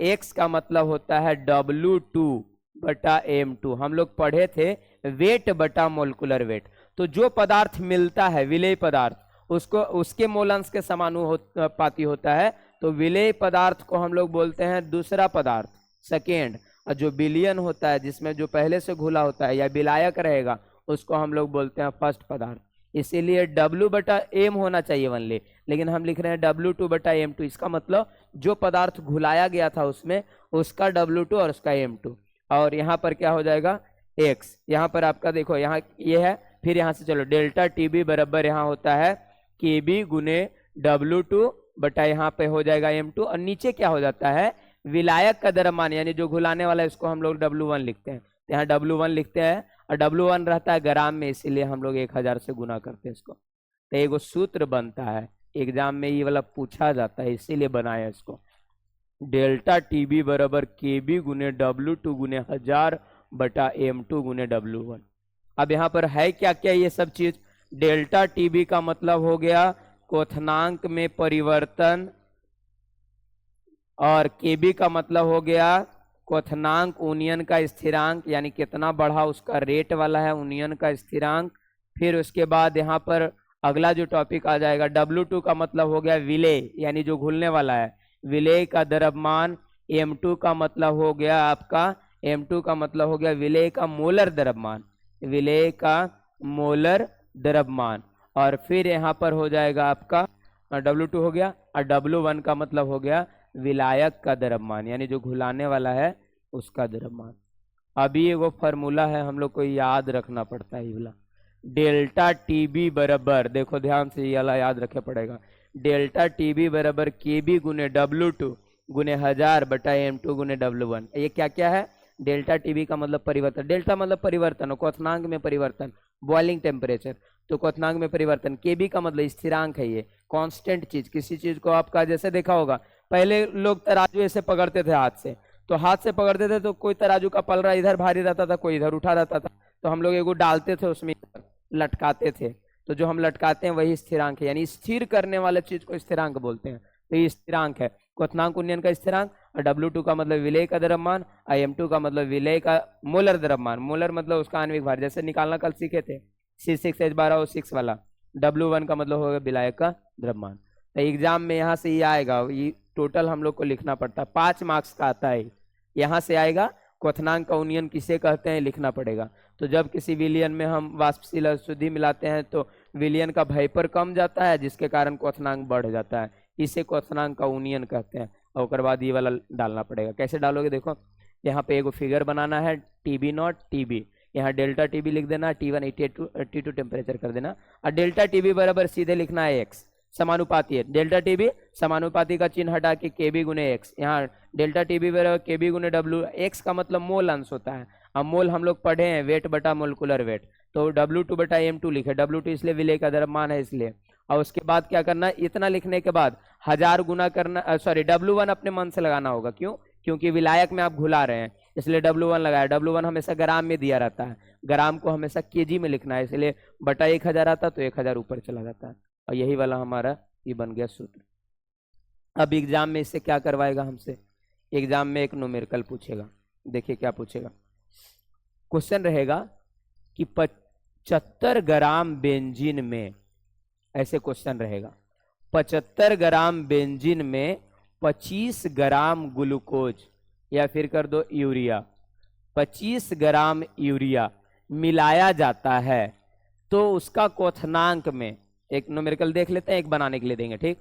X का मतलब होता है W2 बटा M2। हम लोग पढ़े थे वेट बटा मोलिकुलर वेट। तो जो पदार्थ मिलता है विलेय पदार्थ, उसको उसके मोल अंश के समानुपाती होता है, तो विलेय पदार्थ को हम लोग बोलते हैं दूसरा पदार्थ, सेकेंड। और जो विलयन होता है, जिसमें जो पहले से घुला होता है या विलायक रहेगा, उसको हम लोग बोलते हैं फर्स्ट पदार्थ। इसीलिए W बटा M होना चाहिए वनली, लेकिन हम लिख रहे हैं W2 बटा M2। इसका मतलब जो पदार्थ घुलाया गया था उसमें, उसका W2 और उसका M2। और यहाँ पर क्या हो जाएगा? X। यहाँ पर आपका देखो यहाँ ये है, फिर यहाँ से चलो डेल्टा TB बराबर यहाँ होता है KB गुने W2 बटा यहाँ पे हो जाएगा M2, और नीचे क्या हो जाता है? विलायक का द्रव्यमान, यानी जो घुलाने वाला है इसको हम लोग W1 लिखते हैं। तो यहाँ W1 लिखते हैं, और W1 रहता है ग्राम में, इसीलिए हम लोग 1000 से गुना करते हैं इसको। तो एक सूत्र बनता है, एग्जाम में ये वाला पूछा जाता है, इसीलिए बनाया इसको। डेल्टा TB बराबर KB गुने W2 गुने 1000 बटा M2 गुने W1। अब यहाँ पर है क्या क्या ये सब चीज? डेल्टा TB का मतलब हो गया क्वथनांक में परिवर्तन, और KB का मतलब हो गया क्वथनांक उन्नयन का स्थिरांक, यानी कितना बढ़ा उसका रेट वाला है उन्नयन का स्थिरांक। फिर उसके बाद यहाँ पर अगला जो टॉपिक आ जाएगा, W2 का मतलब हो गया विलेय, यानी जो घुलने वाला है, विलेय का द्रव्यमान। M2 का मतलब हो गया आपका, M2 का मतलब हो गया विलेय का मोलर द्रव्यमान, विलेय का मोलर द्रव्यमान। और फिर यहाँ पर हो जाएगा आपका W2 हो गया, और W1 का मतलब हो गया विलायक का द्रव्यमान, यानी जो घुलाने वाला है उसका द्रव्यमान। अभी एगो फॉर्मूला है हम लोग को याद रखना पड़ता है, ये वाला डेल्टा TB बराबर, देखो ध्यान से ये वाला याद रखना पड़ेगा। डेल्टा TB बराबर KB गुने W2 गुने 1000 बटा M2 गुने W1। ये क्या क्या है? डेल्टा TB का मतलब परिवर्तन, डेल्टा मतलब परिवर्तन, क्वथनांक में परिवर्तन, बॉइलिंग टेम्परेचर। तो क्वथनांक में परिवर्तन, केबी का मतलब स्थिरांक है, ये कांस्टेंट चीज, किसी चीज को आपका जैसे देखा होगा पहले लोग तराजू ऐसे पकड़ते थे हाथ से, तो हाथ से पकड़ते थे तो कोई तराजू का पलड़ा इधर भारी रहता था, कोई इधर उठा रहता था, तो हम लोग एगो डालते थे उसमें लटकाते थे, तो जो हम लटकाते हैं वही स्थिरांक है, यानी स्थिर करने वाले चीज को स्थिरांक बोलते हैं, तो ये स्थिरांक है क्वथनांक उन्नयन का स्थिरांक। और W2 का मतलब विलेय का द्रव्यमान, और M2 का मतलब विलेय का मोलर द्रव्यमान, मोलर मतलब उसका आणविक भार, जैसे निकालना कल सीखे थे C6H12O6 वाला। W1 का मतलब होगा विलायक का द्रव्यमान। तो एग्जाम में यहाँ से ये आएगा, ये टोटल हम लोग को लिखना पड़ता है, 5 मार्क्स का आता है, यहाँ से आएगा क्वथनांक का उन्नयन किसे कहते हैं लिखना पड़ेगा। तो जब किसी विलयन में हम वाष्पशील अशुद्धि मिलाते हैं तो विलयन का भाइपर कम जाता है, जिसके कारण क्वथनांक बढ़ जाता है, इसे क्वथनांक का उन्नयन कहते हैं। और उसके बाद ये वाला डालना पड़ेगा, कैसे डालोगे देखो, यहाँ पे एक फिगर बनाना है TB नॉट TB, यहाँ डेल्टा TB लिख देना, T1 82 टेम्परेचर कर देना, और डेल्टा TB बराबर सीधे लिखना है x, समानुपाती है, डेल्टा TB समानुपाती का चिन्ह हटा के KB गुने x, यहाँ डेल्टा TB बराबर KB गुने W, x का मतलब मोल अंश होता है, अब मोल हम लोग पढ़े हैं वेट बटा मोलिकुलर वेट, तो W2 बटा M2 लिखे, W2 इसलिए विलेय का द्रव्यमान है इसलिए, और उसके बाद क्या करना, इतना लिखने के बाद 1000 गुना करना, सॉरी W1 अपने मन से लगाना होगा, क्यों, क्योंकि विलायक में आप घुला रहे हैं इसलिए W1 लगाया, W1 हमेशा ग्राम में दिया रहता है, ग्राम को हमेशा केजी में लिखना है, इसलिए बटा 1000 आता तो 1000 ऊपर चला जाता है, और यही वाला हमारा ये बन गया सूत्र। अब एग्जाम में इससे क्या करवाएगा हमसे, एग्जाम में एक न्यूमेरिकल पूछेगा, देखिए क्या पूछेगा, क्वेश्चन रहेगा कि 75 ग्राम बेंजीन में, ऐसे क्वेश्चन रहेगा 75 ग्राम बेंजीन में 25 ग्राम ग्लूकोज, या फिर कर दो यूरिया, 25 ग्राम यूरिया मिलाया जाता है, तो उसका क्वथनांक में, एक न्यूमेरिकल देख लेते हैं, एक बनाने के लिए देंगे, ठीक,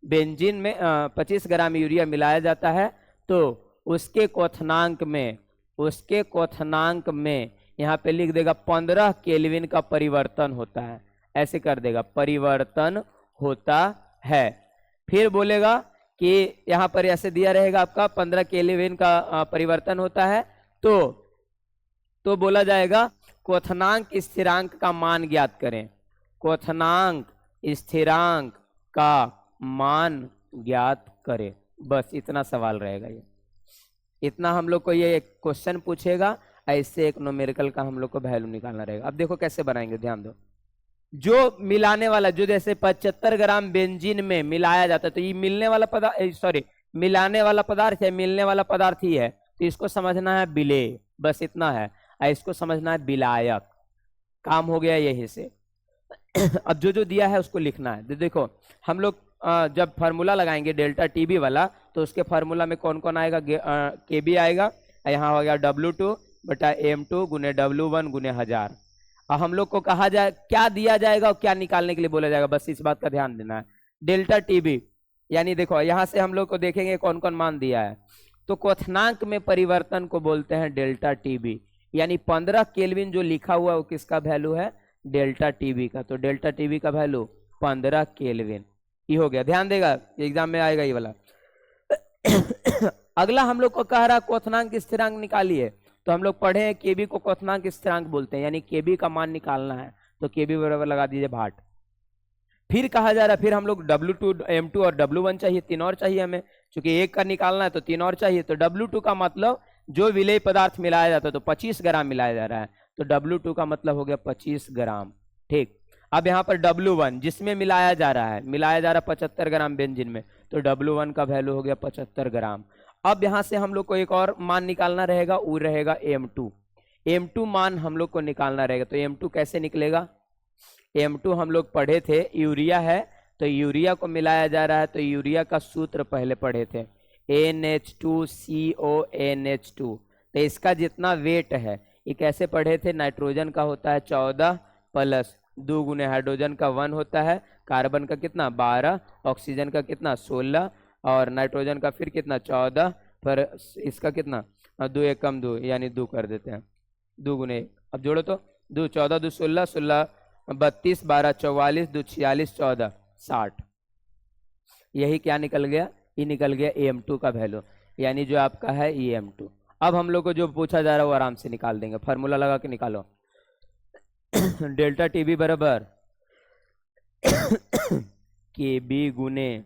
बेंजीन में 25 ग्राम यूरिया मिलाया जाता है, तो उसके क्वथनांक में यहाँ पे लिख देगा 15 केल्विन का परिवर्तन होता है, ऐसे कर देगा परिवर्तन होता है, फिर बोलेगा कि यहाँ पर ऐसे दिया रहेगा आपका 15 केल्विन का परिवर्तन होता है, तो बोला जाएगा क्वथनांक स्थिरांक का मान ज्ञात करें, क्वथनांक स्थिरांक का मान ज्ञात करें, बस इतना सवाल रहेगा, ये इतना हम लोग को ये क्वेश्चन पूछेगा, ऐसे एक न्यूमेरिकल का हम लोग को वैल्यू निकालना रहेगा। अब देखो कैसे बनाएंगे, ध्यान दो, जो मिलाने वाला, जो जैसे 75 ग्राम बेंजीन में मिलाया जाता है, तो ये मिलने वाला पदार्थ, सॉरी मिलाने वाला पदार्थ है, मिलने वाला पदार्थ ही है, तो इसको समझना है विलेय, बस इतना है, इसको समझना है विलायक, काम हो गया यही से। अब जो जो दिया है उसको लिखना है, देखो हम लोग जब फार्मूला लगाएंगे डेल्टा TB वाला, तो उसके फार्मूला में कौन कौन आएगा, KB आएगा, यहाँ हो गया W2 बटा M2 गुने W1 गुने 1000, और हम लोग को कहा जाए क्या दिया जाएगा और क्या निकालने के लिए बोला जाएगा, बस इस बात का ध्यान देना है। डेल्टा TB यानी देखो यहाँ से हम लोग को देखेंगे कौन कौन मान दिया है, तो क्वथनांक में परिवर्तन को बोलते हैं डेल्टा TB, यानी 15 केल्विन जो लिखा हुआ है वो किसका वैल्यू है, डेल्टा TB का, तो डेल्टा TB का वैल्यू 15 केल्विन, ये हो गया, ध्यान देगा एग्जाम में आएगा ये वाला। अगला हम लोग को कह रहा क्वथनांक स्थिरांक निकालिए, तो हम लोग पढ़े हैं केबी को क्वथनांक स्थिरांक बोलते हैं, यानी केबी का मान निकालना है, तो केबी बराबर लगा दीजिए भाट। फिर कहा जा रहा है, फिर हम लोग W2 M2 और W1 चाहिए, 3 और चाहिए हमें, क्योंकि एक का निकालना है तो 3 और चाहिए, तो W2 का मतलब जो विलेय पदार्थ मिलाया जाता है, तो 25 ग्राम मिलाया जा रहा है, तो W2 का मतलब हो गया 25 ग्राम, ठीक। अब यहाँ पर W1 जिसमें मिलाया जा रहा है 75 ग्राम बेंजीन में, तो W1 का वैल्यू हो गया 75 ग्राम। अब यहाँ से हम लोग को एक और मान निकालना रहेगा, वो रहेगा M2, M2 मान हम लोग को निकालना रहेगा, तो M2 कैसे निकलेगा, M2 हम लोग पढ़े थे यूरिया है, तो यूरिया को मिलाया जा रहा है, तो यूरिया का सूत्र पहले पढ़े थे NH2CONH2, तो इसका जितना वेट है ये कैसे पढ़े थे, नाइट्रोजन का होता है 14 प्लस 2 गुने हाइड्रोजन का 1 होता है, कार्बन का कितना 12, ऑक्सीजन का कितना 16, और नाइट्रोजन का फिर कितना 14, पर इसका कितना 2 एक कम 2 यानी 2 कर देते हैं, 2 गुने, अब जोड़ो तो 2 14 2 16 16 32 12 44 2 46 14 60, यही क्या निकल गया, ये निकल गया AM2 का वैल्यू, यानी जो आपका है AM2। अब हम लोग को जो पूछा जा रहा है वो आराम से निकाल देंगे, फार्मूला लगा के निकालो। डेल्टा TB बराबर के बी गुने,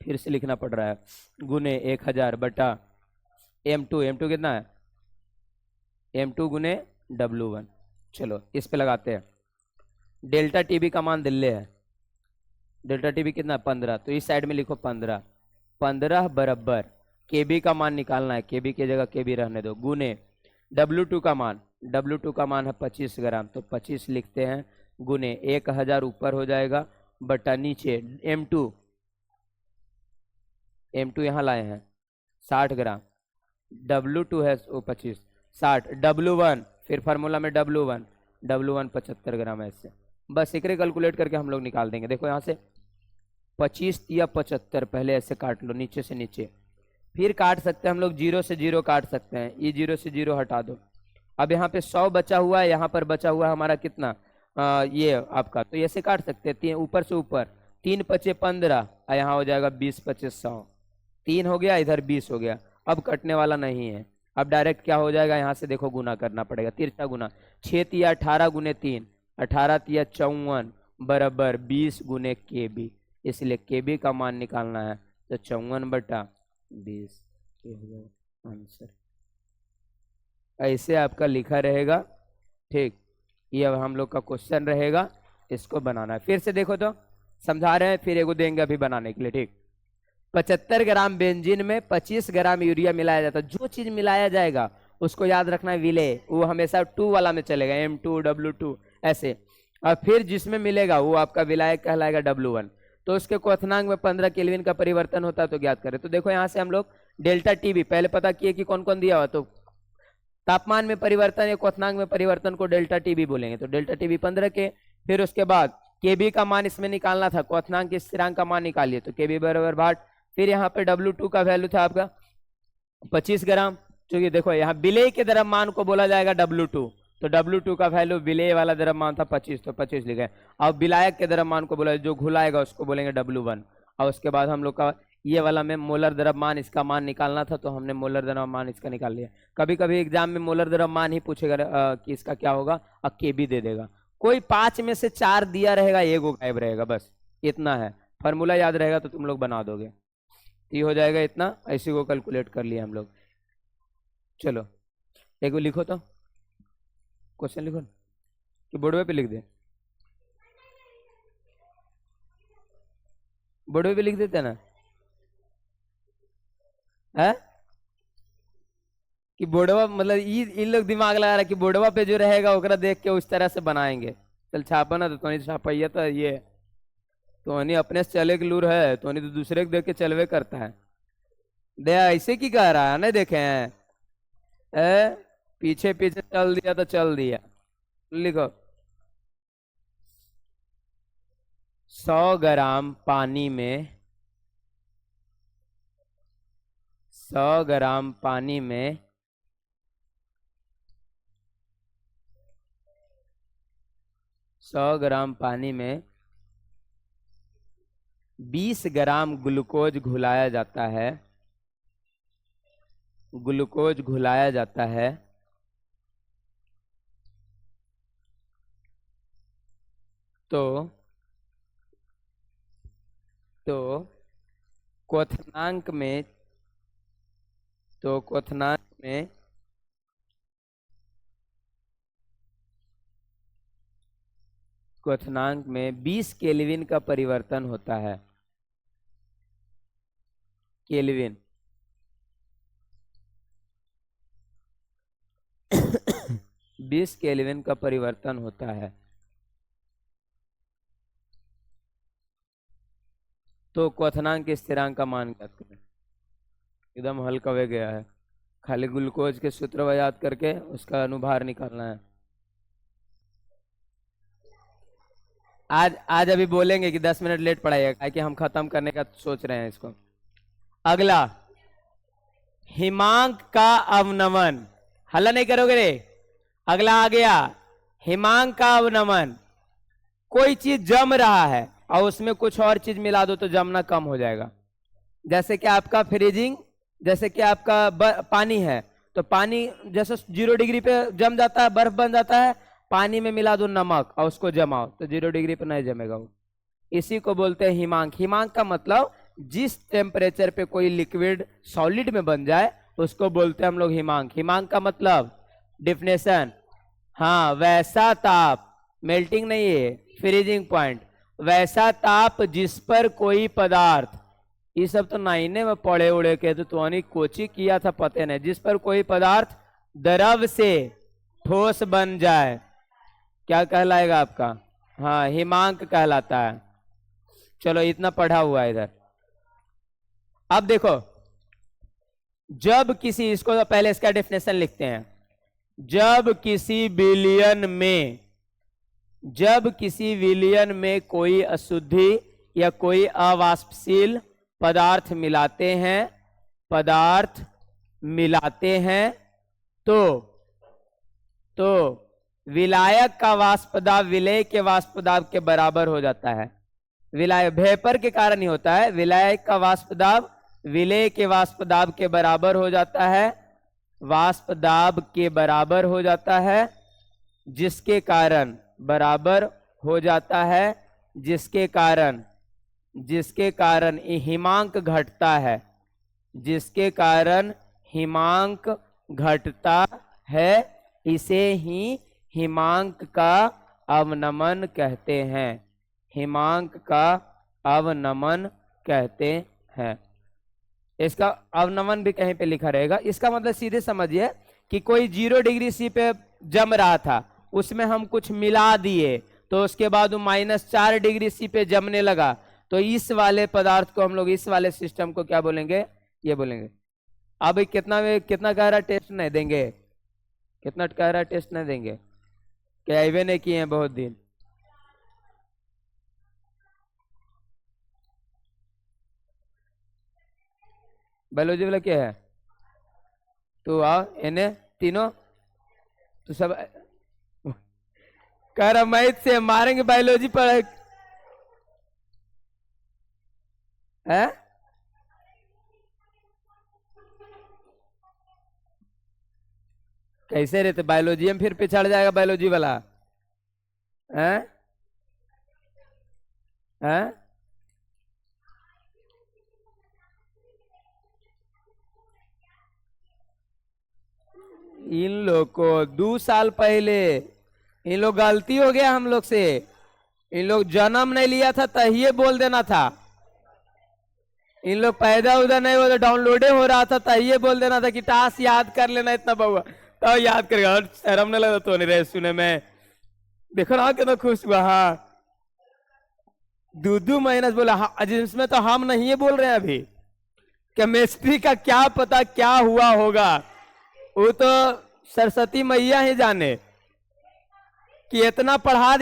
फिर से लिखना पड़ रहा है, गुने 1000 बटा M2, M2 कितना है, M2 गुने W1। चलो इस पे लगाते हैं। डेल्टा टीबी का मान दिल्ली है, डेल्टा टीबी कितना 15, तो इस साइड में लिखो 15, 15 बराबर केबी का मान निकालना है, केबी की जगह केबी रहने दो, गुने W2 का मान, W2 का मान है 25 ग्राम, तो 25 लिखते हैं, गुने 1000 ऊपर हो जाएगा बटा नीचे M2, M2 यहाँ लाए हैं 60 ग्राम, W2 है वो 25, 60, W1 फिर फार्मूला में W1 75 ग्राम, ऐसे बस एकरे कैलकुलेट करके हम लोग निकाल देंगे। देखो यहाँ से 25 या 75, पहले ऐसे काट लो नीचे से नीचे, फिर काट सकते हैं हम लोग, 0 से 0 काट सकते हैं, ये 0 से 0 हटा दो। अब यहाँ पे 100 बचा हुआ है, यहाँ पर बचा हुआ है हमारा कितना, ये आपका, तो ऐसे काट सकते हैं, ऊपर से ऊपर 3 पचे 15, यहाँ हो जाएगा 20 पचे 100, 3 हो गया, इधर 20 हो गया, अब कटने वाला नहीं है, अब डायरेक्ट क्या हो जाएगा, यहाँ से देखो गुना करना पड़ेगा, तिरछा गुना, 6 तिया 18 गुने 3, 18 तिया 54 बराबर 20 गुने केबी, इसलिए केबी का मान निकालना है, तो 54 बटा 20 ये हो जाएगा आंसर। ऐसे आपका लिखा रहेगा, ठीक, ये अब हम लोग का क्वेश्चन रहेगा, इसको बनाना है। फिर से देखो तो समझा रहे हैं, फिर एगो देंगे अभी बनाने के लिए, ठीक। 75 ग्राम बेंजीन में 25 ग्राम यूरिया मिलाया जाता है, जो चीज मिलाया जाएगा उसको याद रखना है विलेय, वो हमेशा 2 वाला में चलेगा, M2 W2 ऐसे, और फिर जिसमें मिलेगा वो आपका विलायक कहलाएगा W1। तो उसके क्वथनांक में 15 केल्विन का परिवर्तन होता है, तो ज्ञात करें। तो देखो यहाँ से हम लोग डेल्टा टीबी पहले पता किए कि कौन कौन दिया हुआ, तो तापमान में परिवर्तन या क्वथनांक में परिवर्तन को डेल्टा टीबी बोलेंगे, तो डेल्टा टीबी 15 के, फिर उसके बाद केबी का मान इसमें निकालना था, क्वथनांक के स्थिरांक का मान निकालिए, तो केबी बराबर 8, फिर यहाँ पे W2 का वैल्यू था आपका 25 ग्राम, क्योंकि देखो यहाँ विलेय के द्रव्यमान को बोला जाएगा W2, तो W2 का वैल्यू विलेय वाला द्रव्यमान था 25, तो 25 लिखे। अब विलायक के द्रव्यमान को बोला, जो घुलाएगा उसको बोलेंगे W1, और उसके बाद हम लोग का ये वाला में मोलर द्रव्यमान, इसका मान निकालना था, तो हमने मोलर द्रव्यमान इसका निकाल लिया। कभी कभी एग्जाम में मोलर द्रव्यमान ही पूछेगा कि इसका क्या होगा, अब केबी दे देगा, कोई 5 में से 4 दिया रहेगा, एगो गायब रहेगा, बस इतना है, फॉर्मूला याद रहेगा तो तुम लोग बना दोगे, ये हो जाएगा इतना, ऐसे को कैलकुलेट कर लिया हम लोग। चलो एगो लिखो तो, क्वेश्चन लिखो कि बोर्डवे पे लिख दे, बोर्डवे पे लिख देते ना है, कि बोर्डवा मतलब इन लोग दिमाग लगा रहा है कि बोर्डवा पे जो रहेगा ओकरा देख के उस तरह से बनाएंगे। चल छापा ना, तो तोनी छापाइया तो ये तोनी अपने से चले के लूर है, तोनी तो दूसरे को देख के चलवे करता है, दे ऐसे की कह रहा है, नहीं देखे हैं पीछे पीछे चल दिया तो चल दिया। लिखो 100 ग्राम पानी में, 100 ग्राम पानी में 100 ग्राम पानी में 20 ग्राम ग्लूकोज घुलाया जाता है, ग्लूकोज घुलाया जाता है, तो क्वथनांक में, तो क्वथनांक में क्वथनांक में 20 केल्विन का परिवर्तन होता है, केल्विन 20 केल्विन का परिवर्तन होता है, तो क्वथनांक के स्थिरांक का मान ज्ञात करें। एकदम हल्का हो गया है, खाली ग्लूकोज के सूत्र याद करके उसका अनुभार निकालना है। आज अभी बोलेंगे कि 10 मिनट लेट पढ़ाइएगा, कि हम खत्म करने का सोच रहे हैं इसको। अगला हिमांक का अवनमन, हल्ला नहीं करोगे रे। अगला आ गया हिमांक का अवनमन, कोई चीज जम रहा है और उसमें कुछ और चीज मिला दो तो जमना कम हो जाएगा। जैसे कि आपका फ्रीजिंग, जैसे कि आपका पानी है, तो पानी जैसे 0 डिग्री पे जम जाता है, बर्फ बन जाता है, पानी में मिला दो नमक और उसको जमाओ तो 0 डिग्री पर नहीं जमेगा वो। इसी को बोलते हैं हिमांक। हिमांक का मतलब जिस टेम्परेचर पे कोई लिक्विड सॉलिड में बन जाए उसको बोलते हैं हम लोग हिमांक। हिमांक का मतलब डिफिनेशन, हाँ वैसा ताप, मेल्टिंग नहीं है, फ्रीजिंग पॉइंट, वैसा ताप जिस पर कोई पदार्थ, ये सब तो नाइने में पड़े उड़े के तो कोची किया था पते नहीं, जिस पर कोई पदार्थ द्रव से ठोस बन जाए क्या कहलाएगा आपका? हाँ हिमांक कहलाता है। चलो इतना पढ़ा हुआ है इधर। अब देखो जब किसी, इसको तो पहले इसका डेफिनेशन लिखते हैं, जब किसी विलयन में कोई अशुद्धि या कोई अवाष्पशील पदार्थ मिलाते हैं तो विलायक का वाष्प दाब विलय के वाष्प दाब के बराबर हो जाता है। विलायक वेपर के कारण ही होता है, विलायक का वाष्प दाब विलय के वाष्प दाब के बराबर हो जाता है, वाष्प दाब के बराबर हो जाता है, जिसके कारण बराबर हो जाता है, जिसके कारण हिमांक घटता है, जिसके कारण हिमांक घटता है, इसे ही हिमांक का अवनमन कहते हैं। हिमांक का अवनमन कहते हैं। इसका अवनमन भी कहीं पे लिखा रहेगा। इसका मतलब सीधे समझिए कि कोई 0 डिग्री सी पे जम रहा था, उसमें हम कुछ मिला दिए तो उसके बाद वो -4 डिग्री सी पे जमने लगा, तो इस वाले पदार्थ को हम लोग, इस वाले सिस्टम को क्या बोलेंगे? ये बोलेंगे। अब कितना गहरा टेस्ट नहीं देंगे, कितना गहरा टेस्ट नहीं देंगे, क्या आईवे नहीं किए हैं बहुत दिन। बायोलॉजी वाला क्या है? तो आओ इन्हें तीनों तो सब कर मैथ से मारेंगे बायोलॉजी पर है? कैसे रहते बायोलॉजी में, फिर पिछड़ जाएगा बायोलॉजी वाला है? हैं? इन लोग को 2 साल पहले इन लोग गलती हो गया हम लोग से, इन लोग जन्म नहीं लिया था तहिए बोल देना था, इन लोग पैदा उदा नहीं हुआ, डाउनलोडे हो रहा था तहिए बोल देना था कि टास्क याद कर लेना इतना बहुआ, तो याद करेगा। शर्म नहीं लगा तो नहीं रहे सुने में, देखो ना कितना खुश हुआ। हाँ 2 महीना बोला, हाँ जिसमें तो हम नहीं बोल रहे हैं अभी, केमिस्ट्री का क्या पता क्या हुआ होगा, वो तो सरस्वती मैया ही जाने कि इतना पढ़ा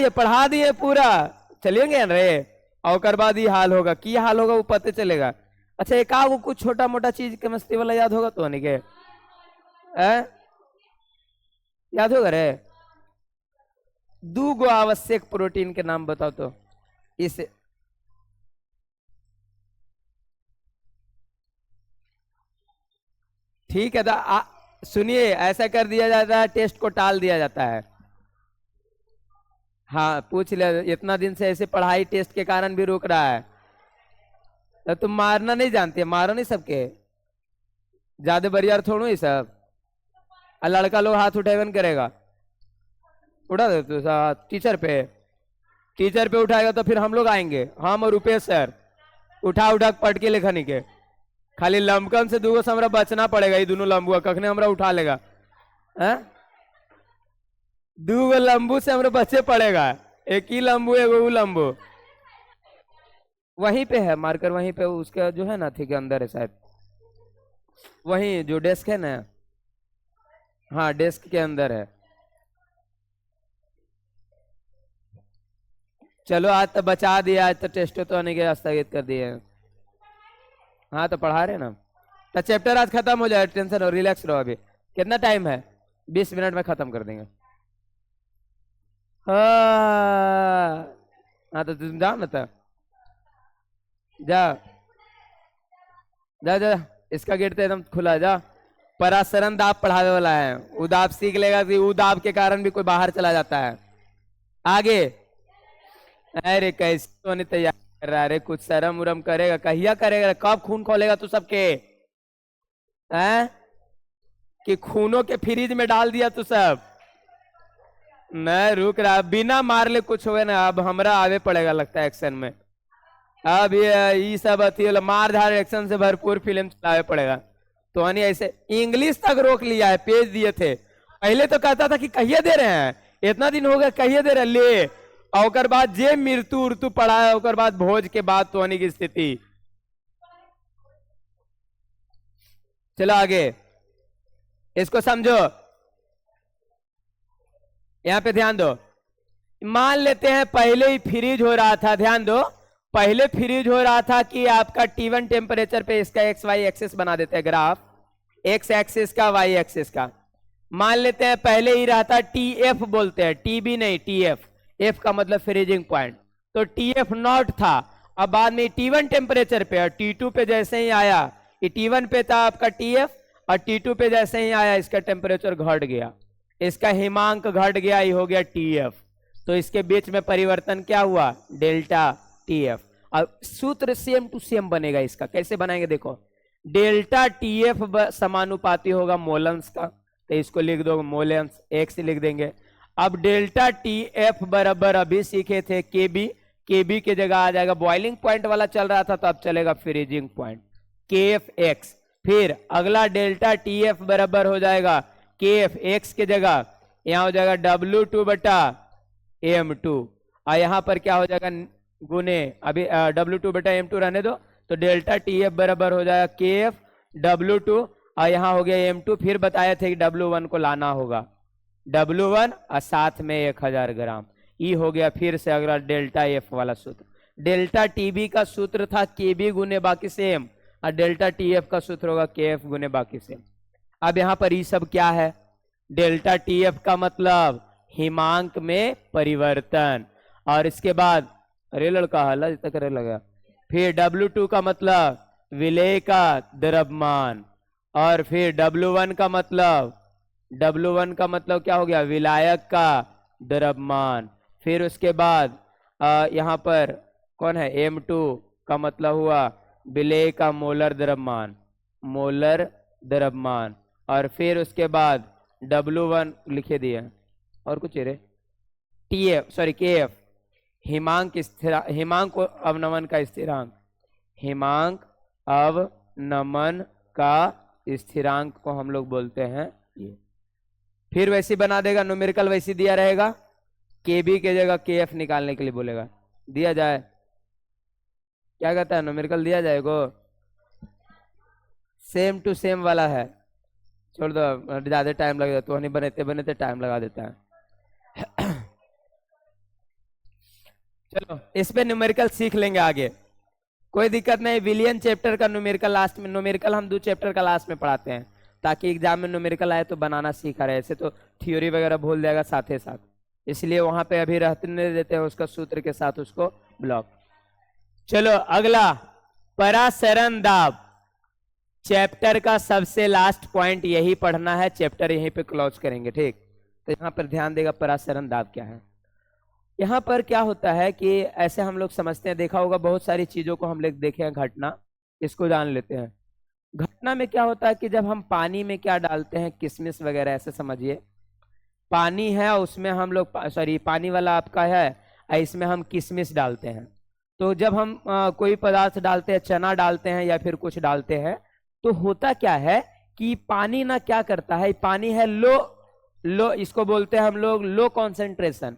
दिए पूरा, चलेंगे रे और बाद ही हाल होगा, की हाल होगा वो पता चलेगा। अच्छा एक वो कुछ छोटा मोटा चीज केमिस्ट्री वाला याद होगा तो नहीं के याद होगा रे? 2 आवश्यक प्रोटीन के नाम बताओ तो। इस ठीक है तो सुनिए, ऐसा कर दिया जाता है, टेस्ट को टाल दिया जाता है। हाँ पूछ ले, इतना दिन से ऐसे पढ़ाई टेस्ट के कारण भी रुक रहा है, तो तुम मारना नहीं जानते, मारो नहीं सबके, ज्यादा बरियार थोड़ू ही सब। लड़का लोग हाथ उठेवन करेगा, उठा दे तो टीचर पे उठाएगा तो फिर हम लोग आएंगे, हम और रुपेश सर उठा पढ़ के लेखा नहीं के, खाली लंबकन से 2 से हमरा बचना पड़ेगा, ये दोनों लंबुआ कखने हमरा उठा लेगा है? 2 लंबू से हमरा बचे पड़ेगा, एक ही लंबू एगो वो लंबू। वहीं पे है मार्कर, वहीं पे उसका जो है ना थी के अंदर है शायद, वहीं जो डेस्क है ना, हाँ डेस्क के अंदर है। चलो आज तो बचा दिया, आज तो टेस्ट तो आने के स्थगित कर दिए। हाँ तो पढ़ा रहे ना, तो चैप्टर आज खत्म हो जाए, टेंशन हो, रिलैक्स रहो। अभी कितना टाइम है? 20 मिनट में खत्म कर देंगे। हाँ तो तुम जाओ ना, तो जा जा जा, इसका गेट तो एकदम खुला, जा परासरण दाब पढ़ावे वाला है, उदाब सीख लेगा कि उदाब के कारण भी कोई बाहर चला जाता है। आगे, अरे कैसे तो नहीं तैयार कर रहा, अरे कुछ शर्म उरम करेगा, कहिया करेगा, कब खून खोलेगा तू सबके हैं कि खूनों के फ्रिज में डाल दिया तू सब। नहीं रुक रहा, बिना मार ले कुछ हुए ना, अब हमरा आगे पड़ेगा लगता है एक्शन में। अब ये सब अथी मार धार एक्शन से भरपूर फिल्म चलावे पड़ेगा। तो अनि ऐसे इंग्लिश तक रोक लिया है, पेज दिए थे। पहले तो कहता था कि कहिए दे रहे हैं, इतना दिन हो गया कहिए दे रहे, ले और बाद जे मृत्यु उर्तु पड़ा है, और बाद भोज के बाद तो अनि की स्थिति। चलो आगे इसको समझो, यहां पे ध्यान दो। मान लेते हैं पहले ही फ्रीज हो रहा था, ध्यान दो, पहले फ्रीज हो रहा था कि आपका T1 टेम्परेचर पे इसका एक्स वाई एक्सिस बना देते हैं ग्राफ, एक्स एक्सिस का वाई एक्सिस का। मान लेते हैं पहले ही रहता TF बोलते हैं, TB नहीं TF, F का मतलब फ्रीजिंग पॉइंट, तो TF नॉट था। अब बाद में T1 टेम्परेचर पे और T2 पे जैसे ही आया, ये T1 पे था आपका TF और T2 पे जैसे ही आया इसका टेम्परेचर घट गया, इसका हिमांक घट गया, ये हो गया TF। तो इसके बीच में परिवर्तन क्या हुआ, डेल्टा TF। अब सूत्र सेम टू सेम बनेगा इसका, कैसे बनाएंगे देखो, डेल्टा TF समानुपाती होगा मोलेंस का, तो इसको लिख दो मोलेंस, x लिख देंगे। अब डेल्टा TF बराबर अभी सीखे थे KB, KB की जगह आ जाएगा, बॉइलिंग पॉइंट वाला चल रहा था तो अब चलेगा फ्रीजिंग पॉइंट, KFX। फिर अगला डेल्टा TF बराबर हो जाएगा KFX की जगह यहां हो जाएगा W2 बटा M2, और यहां पर क्या हो जाएगा गुने, अभी W2 बटा M2 रहने दो, तो डेल्टा TF बराबर हो जाएगा KF W2 और यहां हो गया M2। फिर बताए थे कि W1 को लाना होगा, W1 और साथ में 1000 ग्राम, ये हो गया फिर से अगला डेल्टा F वाला सूत्र। डेल्टा TB का सूत्र था KB गुने बाकी सेम, और डेल्टा TF का सूत्र होगा KF गुने बाकी सेम। अब यहां पर ये सब क्या है, डेल्टा TF का मतलब हिमांक में परिवर्तन, और इसके बाद अरे लड़का हल्ला जितना करे लगा। फिर W2 का मतलब विलेय का द्रव्यमान, और फिर W1 का मतलब क्या हो गया, विलायक का द्रव्यमान। फिर उसके बाद यहाँ पर कौन है, M2 का मतलब हुआ विलेय का मोलर द्रव्यमान, और फिर उसके बाद W1 लिखे दिए, और कुछ रे KF हिमांक अवनमन का स्थिरांक, हिमांक अवनमन का स्थिरांक को हम लोग बोलते हैं ये। फिर वैसे बना देगा, न्यूमेरिकल वैसे दिया रहेगा, KB के जगह KF निकालने के लिए बोलेगा, दिया जाए, क्या कहता है न्यूमेरिकल दिया जाएगा, सेम टू सेम वाला है, छोड़ दो ज्यादा टाइम लगेगा, तो नहीं बनते टाइम लगा देता है। चलो इस पे न्यूमेरिकल सीख लेंगे आगे, कोई दिक्कत नहीं। विलियन चैप्टर का न्यूमेरिकल लास्ट में, न्यूमेरिकल हम 2 चैप्टर का लास्ट में पढ़ाते हैं, ताकि एग्जाम में न्यूमेरिकल आए तो बनाना सीखा रहे, ऐसे तो थ्योरी वगैरह भूल जाएगा साथ ही साथ, इसलिए वहां पे अभी रहने देते हैं उसका सूत्र के साथ उसको ब्लॉक। चलो अगला, परासरण दाब, चैप्टर का सबसे लास्ट पॉइंट यही पढ़ना है, चैप्टर यहीं पे क्लोज करेंगे, ठीक। तो यहाँ पर ध्यान देगा परासरण दाब क्या है। यहाँ पर क्या होता है कि ऐसे हम लोग समझते हैं, देखा होगा बहुत सारी चीजों को हम लोग देखे हैं, घटना, इसको जान लेते हैं। घटना में क्या होता है कि जब हम पानी में क्या डालते हैं, किशमिश वगैरह, ऐसे समझिए पानी है उसमें हम लोग पानी वाला आपका है, इसमें हम किशमिश डालते हैं। तो जब हम कोई पदार्थ डालते हैं, चना डालते हैं या फिर कुछ डालते हैं, तो होता क्या है कि पानी ना क्या करता है, पानी है लो इसको बोलते हैं हम लोग लो कॉन्सेंट्रेशन,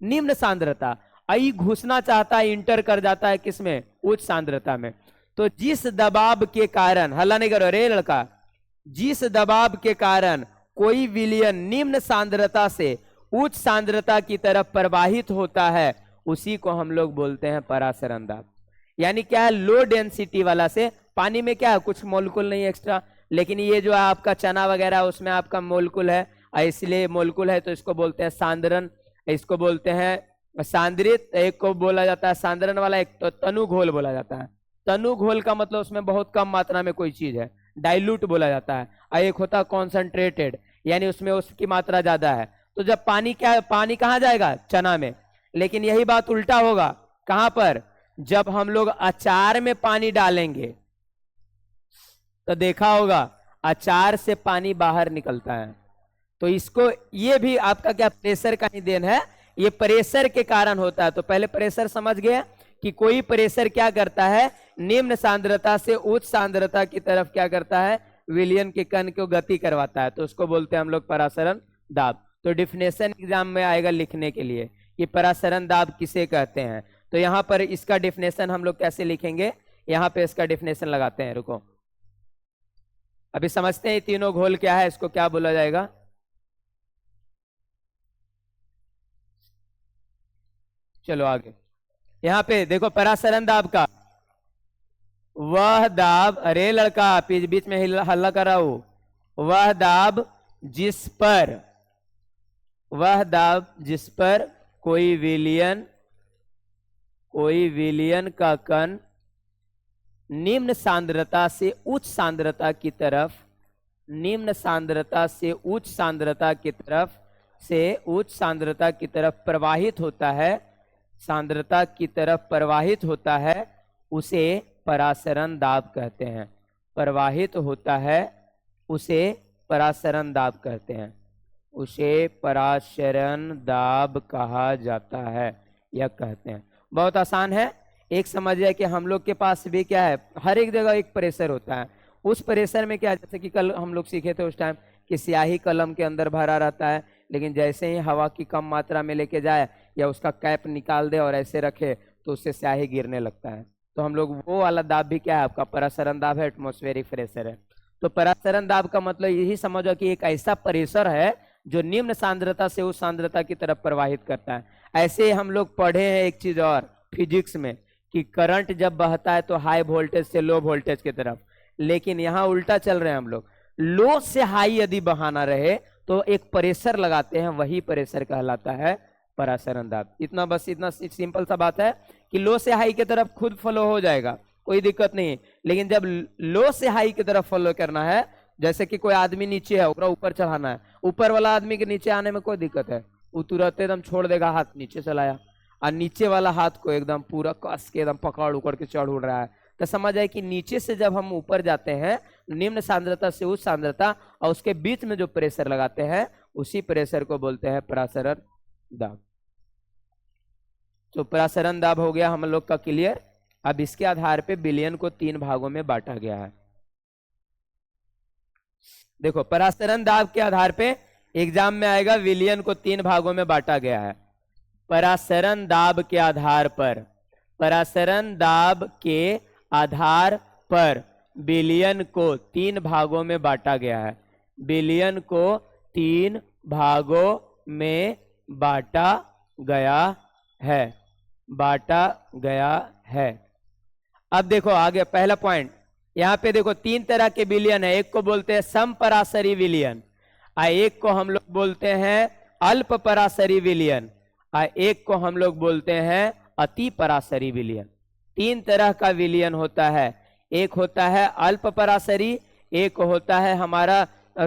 निम्न सांद्रता, आई घुसना चाहता है, इंटर कर जाता है किसमें, उच्च सांद्रता में। तो जिस दबाव के कारण, हल्ला नहीं करो रे लड़का, जिस दबाव के कारण कोई विलयन निम्न सांद्रता से उच्च सांद्रता की तरफ प्रवाहित होता है, उसी को हम लोग बोलते हैं परासरण दाब। यानी क्या है, लो डेंसिटी वाला से, पानी में क्या है कुछ मोलकुल नहीं एक्स्ट्रा, लेकिन ये जो है आपका चना वगैरह उसमें आपका मोलकुल है, इसलिए मोलकुल है तो इसको बोलते हैं सांद्रण, इसको बोलते हैं सांद्रित, एक को बोला जाता है सांद्रण वाला, एक तो तनु घोल बोला जाता है। तनु घोल का मतलब उसमें बहुत कम मात्रा में कोई चीज है, डाइल्यूट बोला जाता है, और एक होता है कॉन्सेंट्रेटेड, यानी उसमें उसकी मात्रा ज्यादा है। तो जब पानी क्या है, पानी कहाँ जाएगा, चना में। लेकिन यही बात उल्टा होगा, कहां पर, जब हम लोग अचार में पानी डालेंगे तो देखा होगा अचार से पानी बाहर निकलता है। तो इसको, ये भी आपका क्या प्रेशर का ही देन है, ये प्रेशर के कारण होता है। तो पहले प्रेशर समझ गए कि कोई प्रेशर क्या करता है, निम्न सांद्रता से उच्च सांद्रता की तरफ क्या करता है, विलयन के कण को गति करवाता है। तो उसको बोलते हैं हम लोग परासरण दाब। तो डिफिनेशन एग्जाम में आएगा लिखने के लिए कि परासरण दाब किसे कहते हैं। तो यहां पर इसका डिफिनेशन हम लोग कैसे लिखेंगे, यहां पे इसका डिफिनेशन लगाते हैं, रुको अभी समझते हैं तीनों घोल क्या है, इसको क्या बोला जाएगा। चलो आगे, यहां पे देखो परासरण दाब का, वह दाब, अरे लड़का बीच में हल्ला कर रहा हूं, वह दाब जिस पर, वह दाब जिस पर कोई विलयन का कण निम्न सांद्रता से उच्च सांद्रता की तरफ, निम्न सांद्रता से उच्च सांद्रता की तरफ से उच्च सांद्रता की तरफ प्रवाहित होता है, सांद्रता की तरफ प्रवाहित होता है, उसे परासरण दाब कहते हैं। प्रवाहित होता है उसे परासरण दाब कहते हैं, उसे परासरण दाब कहा जाता है, यह कहते हैं। बहुत आसान है। एक समझिए कि हम लोग के पास भी क्या है, हर एक जगह एक प्रेशर होता है। उस प्रेशर में क्या, जैसे कि कल हम लोग सीखे थे उस टाइम कि स्याही कलम के अंदर भरा रहता है, लेकिन जैसे ही हवा की कम मात्रा में लेके जाए या उसका कैप निकाल दे और ऐसे रखे तो उससे स्याही गिरने लगता है। तो हम लोग वो वाला दाब भी क्या है, आपका परासरण दाब है, एटमॉस्फेरिक प्रेशर है। तो परासरण दाब का मतलब यही समझो कि एक ऐसा प्रेशर है जो निम्न सांद्रता से उस सांद्रता की तरफ प्रवाहित करता है। ऐसे हम लोग पढ़े हैं एक चीज और फिजिक्स में कि करंट जब बहता है तो हाई वोल्टेज से लो वोल्टेज की तरफ, लेकिन यहाँ उल्टा चल रहे हैं हम लोग, लो से हाई यदि बहाना रहे तो एक प्रेशर लगाते हैं, वही प्रेशर कहलाता है परासरण दाब। इतना बस, इतना सिंपल सा बात है कि लो से हाई की तरफ खुद फ्लो हो जाएगा, कोई दिक्कत नहीं है। लेकिन जब लो से हाई की तरफ फ्लो करना है, जैसे कि कोई आदमी नीचे है, ऊपर चढ़ाना है, ऊपर वाला आदमी के नीचे आने में कोई दिक्कत है, वो तुरंत एकदम छोड़ देगा, हाथ नीचे चलाया, और नीचे वाला हाथ को एकदम पूरा कस के एकदम पकड़ उकड़ के चढ़ उड़ रहा है। तो समझ आए कि नीचे से जब हम ऊपर जाते हैं, निम्न सांद्रता से उच्च सांद्रता, और उसके बीच में जो प्रेशर लगाते हैं उसी प्रेशर को बोलते हैं परासरण दाब। तो परासरण दाब हो गया हम लोग का क्लियर। अब इसके आधार पे विलयन को 3 भागों में बांटा गया है। देखो परासरण दाब के आधार पे एग्जाम में आएगा, विलयन को 3 भागों में बांटा गया है। परासरण दाब के आधार पर, परासरण दाब के आधार पर विलयन को 3 भागों में बांटा गया है। विलयन को 3 भागों में बांटा गया है, बांटा गया है। अब देखो आगे पहला पॉइंट, यहाँ पे देखो 3 तरह के विलयन है। एक को बोलते हैं समपरासरी विलयन, एक को हम लोग बोलते हैं अल्प परासरी विलयन, एक को हम लोग बोलते हैं अति परासरी विलयन। 3 तरह का विलयन होता है। एक होता है अल्प परासरी, एक होता है हमारा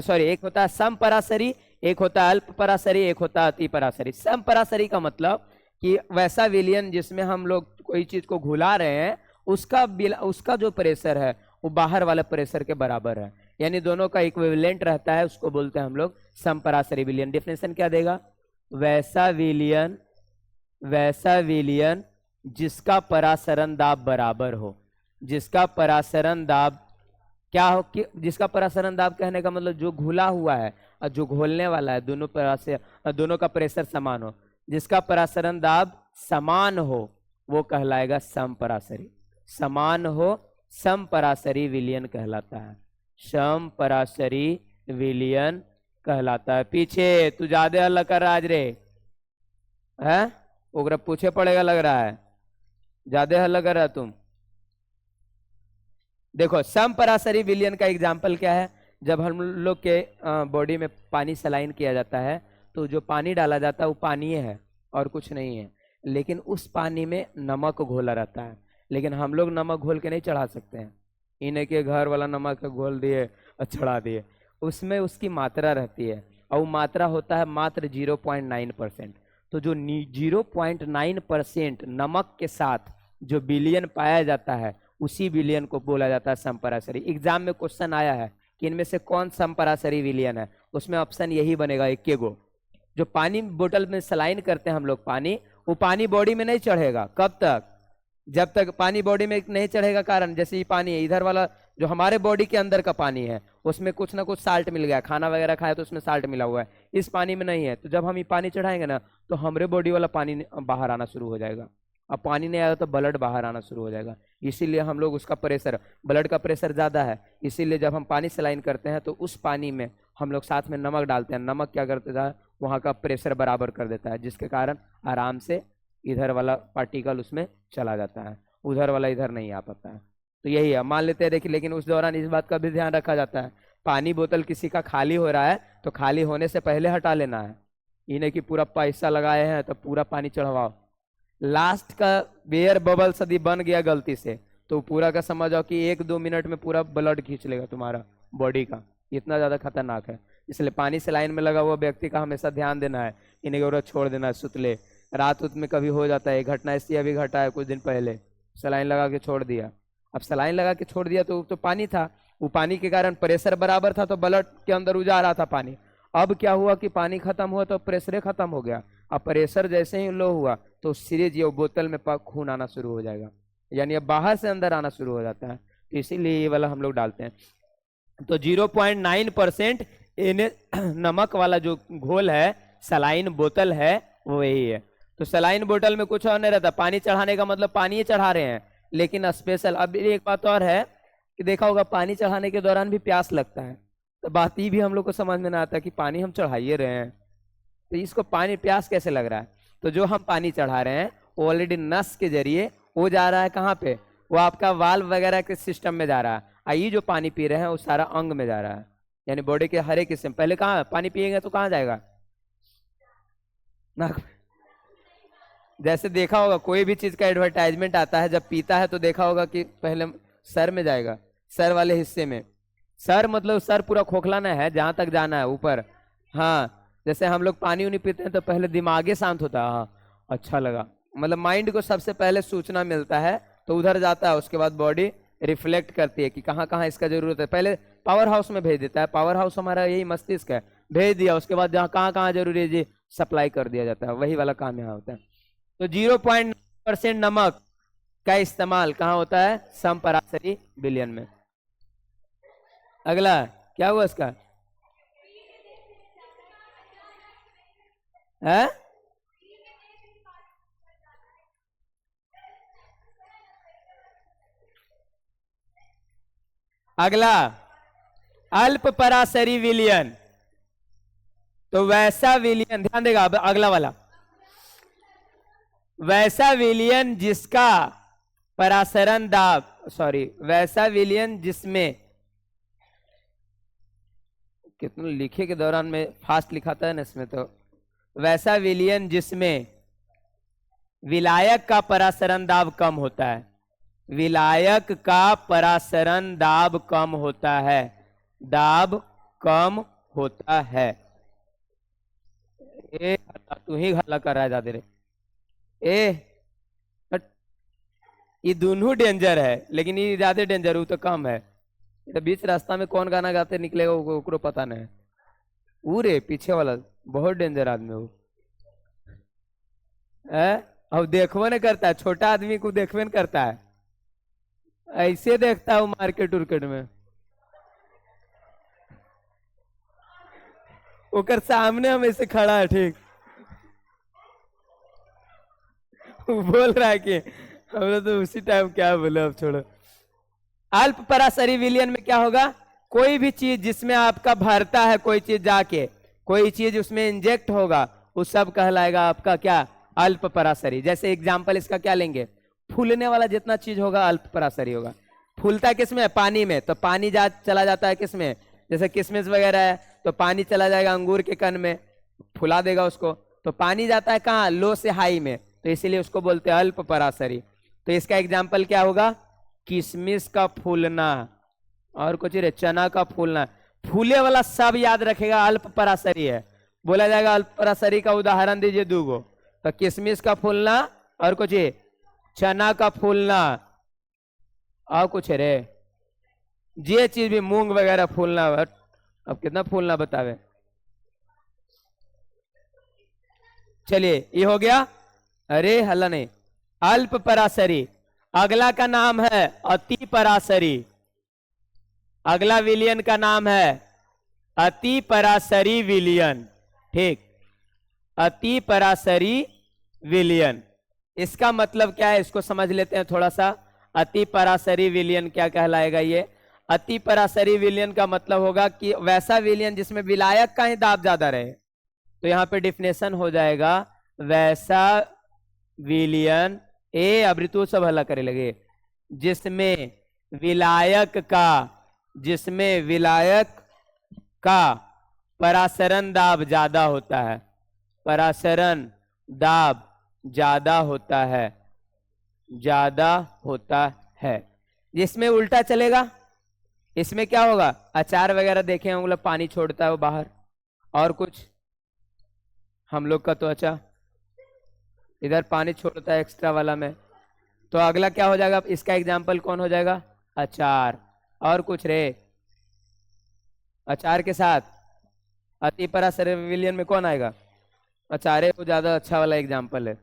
एक होता है समपरासरी, एक होता है अल्प परासरी, एक होता है अति परासरी। समपरासरी का मतलब कि वैसा विलयन जिसमें हम लोग कोई चीज को घुला रहे हैं, उसका जो प्रेशर है वो बाहर वाले प्रेशर के बराबर है, यानी दोनों का इक्विवेलेंट रहता है, उसको बोलते हैं हम लोग समपरासरी विलयन। डेफिनेशन क्या देगा, वैसा विलयन जिसका परासरण दाब बराबर हो, जिसका परासरण दाब क्या हो, कि जिसका परासरण दाब कहने का मतलब जो घुला हुआ है और जो घोलने वाला है, दोनों का प्रेशर समान हो, जिसका परासरण दाब समान हो वो कहलाएगा समपरासरी। समान हो, समपरासरी विलयन कहलाता है, समपरासरी विलयन कहलाता है। पीछे तू ज्यादा हल्ला कर रहा आज रे, है ओकरा पूछे पड़ेगा लग रहा है, ज्यादा हल्ला कर रहा तुम। देखो समपरासरी विलयन का एग्जाम्पल क्या है, जब हम लोग के बॉडी में पानी सलाइन किया जाता है तो जो पानी डाला जाता है वो पानी है और कुछ नहीं है, लेकिन उस पानी में नमक घोला रहता है, लेकिन हम लोग नमक घोल के नहीं चढ़ा सकते हैं, इन्हें के घर वाला नमक घोल दिए और चढ़ा दिए, उसमें उसकी मात्रा रहती है और वो मात्रा होता है मात्र 0.9%। तो जो 0.9% नमक के साथ जो विलयन पाया जाता है उसी विलयन को बोला जाता है समपराशरी। एग्जाम में क्वेश्चन आया है कि इनमें से कौन समपराशरी विलयन है, उसमें ऑप्शन यही बनेगा, इक्के गो। जो पानी बोतल में सलाइन करते हैं हम लोग पानी, वो पानी बॉडी में नहीं चढ़ेगा। कब तक? जब तक पानी बॉडी में नहीं चढ़ेगा। कारण जैसे ये पानी है, इधर वाला जो हमारे बॉडी के अंदर का पानी है उसमें कुछ ना कुछ साल्ट मिल गया, खाना वगैरह खाया तो उसमें साल्ट मिला हुआ है, इस पानी में नहीं है। तो जब हम ये पानी चढ़ाएंगे ना तो हमारे बॉडी वाला पानी बाहर आना शुरू हो जाएगा। अब पानी नहीं आया तो ब्लड बाहर आना शुरू हो जाएगा। इसीलिए हम लोग उसका प्रेशर, ब्लड का प्रेशर ज़्यादा है, इसीलिए जब हम पानी सलाइन करते हैं तो उस पानी में हम लोग साथ में नमक डालते हैं। नमक क्या करता है, वहाँ का प्रेशर बराबर कर देता है, जिसके कारण आराम से इधर वाला पार्टिकल उसमें चला जाता है, उधर वाला इधर नहीं आ पाता है। तो यही है, मान लेते हैं देखिए। लेकिन उस दौरान इस बात का भी ध्यान रखा जाता है, पानी बोतल किसी का खाली हो रहा है तो खाली होने से पहले हटा लेना है। इन्हें कि पूरा पैसा लगाए हैं तो पूरा पानी चढ़वाओ, लास्ट का एयर बबल यदि बन गया गलती से तो पूरा का समझ आओ कि 1-2 मिनट में पूरा ब्लड खींच लेगा तुम्हारा बॉडी का, इतना ज्यादा खतरनाक है। इसलिए पानी से लाइन में लगा हुआ व्यक्ति का हमेशा ध्यान देना है, इन्हें और छोड़ देना है सुतले। रात उत में कभी हो जाता है, एक घटना ऐसी अभी घटा है कुछ दिन पहले, सलाइन लगा के छोड़ दिया। अब सलाइन लगा के छोड़ दिया तो पानी था, वो पानी के कारण प्रेशर बराबर था तो ब्लड के अंदर जा रहा था पानी। अब क्या हुआ कि पानी खत्म हुआ तो प्रेशर खत्म हो गया। अब प्रेशर जैसे ही लो हुआ तो सीरीज ये बोतल में खून आना शुरू हो जाएगा, यानी अब बाहर से अंदर आना शुरू हो जाता है। तो इसीलिए ये वाला हम लोग डालते हैं। तो 0.9% नमक वाला जो घोल है, सलाइन बोतल है, वो यही है। तो सलाइन बोतल में कुछ और नहीं रहता, पानी चढ़ाने का मतलब पानी ही चढ़ा रहे हैं। लेकिन स्पेशल अब एक बात और है कि देखा होगा पानी चढ़ाने के दौरान भी प्यास लगता है, तो बात ये भी हम लोग को समझ में ना आता कि पानी हम चढ़ाइए रहे हैं तो इसको पानी प्यास कैसे लग रहा है। तो जो हम पानी चढ़ा रहे हैं वो ऑलरेडी नस के जरिए वो जा रहा है कहाँ पे, वो आपका वाल्व वगैरह के सिस्टम में जा रहा है। ये जो पानी पी रहे हैं वो सारा अंग में जा रहा है, यानी बॉडी के हर एक हिस्से में। पहले कहाँ पानी पिएंगे तो कहाँ जाएगा, नाक। जैसे देखा होगा कोई भी चीज का एडवर्टाइजमेंट आता है, जब पीता है तो देखा होगा कि पहले सर में जाएगा, सर वाले हिस्से में। सर मतलब सर पूरा खोखलाना है, जहां तक जाना है ऊपर। हाँ, जैसे हम लोग पानी उनी पीते हैं तो पहले दिमागे शांत होता है, हाँ अच्छा लगा, मतलब माइंड को सबसे पहले सूचना मिलता है तो उधर जाता है। उसके बाद बॉडी रिफ्लेक्ट करती है कि कहाँ कहाँ इसका जरूरत है, पहले पावर हाउस में भेज देता है। पावर हाउस हमारा यही मस्तिष्क है, भेज दिया, उसके बाद जहाँ कहाँ कहाँ जरूरी है जी सप्लाई कर दिया जाता है, वही वाला काम यहाँ होता है। तो 0.9% नमक का इस्तेमाल कहाँ होता है, समपराशरी विलयन में। अगला क्या हुआ इसका है? अगला अल्प पराशरी विलयन। तो वैसा विलयन, ध्यान देगा अगला वाला, वैसा विलयन जिसका परासरण दाब, सॉरी वैसा विलयन जिसमें, कितना लिखे के दौरान में फास्ट लिखाता है ना इसमें, तो वैसा विलयन जिसमें विलायक का परासरण दाब कम होता है, विलायक का परासरण दाब कम होता है, दाब कम होता है। तू ही हल्ला कर रहा है ज्यादा रे, ये दोनों डेंजर है, लेकिन ये ज्यादा डेंजर हो तो कम है। तो बीच रास्ता में कौन गाना गाते निकलेगा वो पता नहीं। पूरे पीछे वाला बहुत डेंजर आदमी हो, अब देखबो नहीं करता है, छोटा आदमी को देखबे नहीं करता है, ऐसे देखता हूँ मार्केट उर्केट में, ओकर सामने हम ऐसे खड़ा है, ठीक बोल रहा है कि हमने तो उसी टाइम क्या बोले, अब छोड़ो। अल्प पराशरी विलयन में क्या होगा, कोई भी चीज जिसमें आपका भरता है, कोई चीज जाके कोई चीज उसमें इंजेक्ट होगा, वो सब कहलाएगा आपका क्या, अल्प पराशरी। जैसे एग्जांपल इसका क्या लेंगे, फूलने वाला जितना चीज होगा अल्प पराशरी होगा। फूलता किसमें, पानी में, तो पानी चला जाता है किसमें, जैसे किशमिश वगैरह है तो पानी चला जाएगा अंगूर के कण में, फुला देगा उसको, तो पानी जाता है कहाँ, लो से हाई में, तो इसीलिए उसको बोलते हैं अल्प पराशरी। तो इसका एग्जाम्पल क्या होगा, किशमिश का फूलना, और कुछ रे, चना का फूलना। फूले वाला सब याद रखेगा, अल्प पराशरी है। बोला जाएगा अल्प पराशरी का उदाहरण दीजिए दूगो, तो किशमिश का फूलना और कुछ ये चना का फूलना, और कुछ रे ये चीज भी, मूंग वगैरह फूलना। अब कितना फूलना बतावे। चलिए ये हो गया, अरे हल्ला नहीं, अल्प पराशरी। अगला का नाम है अति पराशरी। अगला विलियन का नाम है अति पराशरी विलियन। ठीक, अति पराशरी विलियन, इसका मतलब क्या है इसको समझ लेते हैं थोड़ा सा। अति पराशरी विलियन क्या कहलाएगा ये। अति पराशरी विलियन का मतलब होगा कि वैसा विलियन जिसमें विलायक का ही दाब ज्यादा रहे। तो यहाँ पे डिफिनेशन हो जाएगा वैसा विलियन, ए अब ऋतु सब हल्ला करे लगे, जिसमें विलायक का परासरण दाब ज्यादा होता है। परासरण दाब ज्यादा होता है। जिसमें उल्टा चलेगा, इसमें क्या होगा, अचार वगैरह देखे होंगे, पानी छोड़ता है वो बाहर, और कुछ हम लोग का त्वचा इधर पानी छोड़ता है एक्स्ट्रा वाला में। तो अगला क्या हो जाएगा, इसका एग्जाम्पल कौन हो जाएगा, अचार। और कुछ रे, अचार के साथ अति पराशरी विलियन में कौन आएगा, अचार है, वो ज्यादा अच्छा वाला एग्जाम्पल है।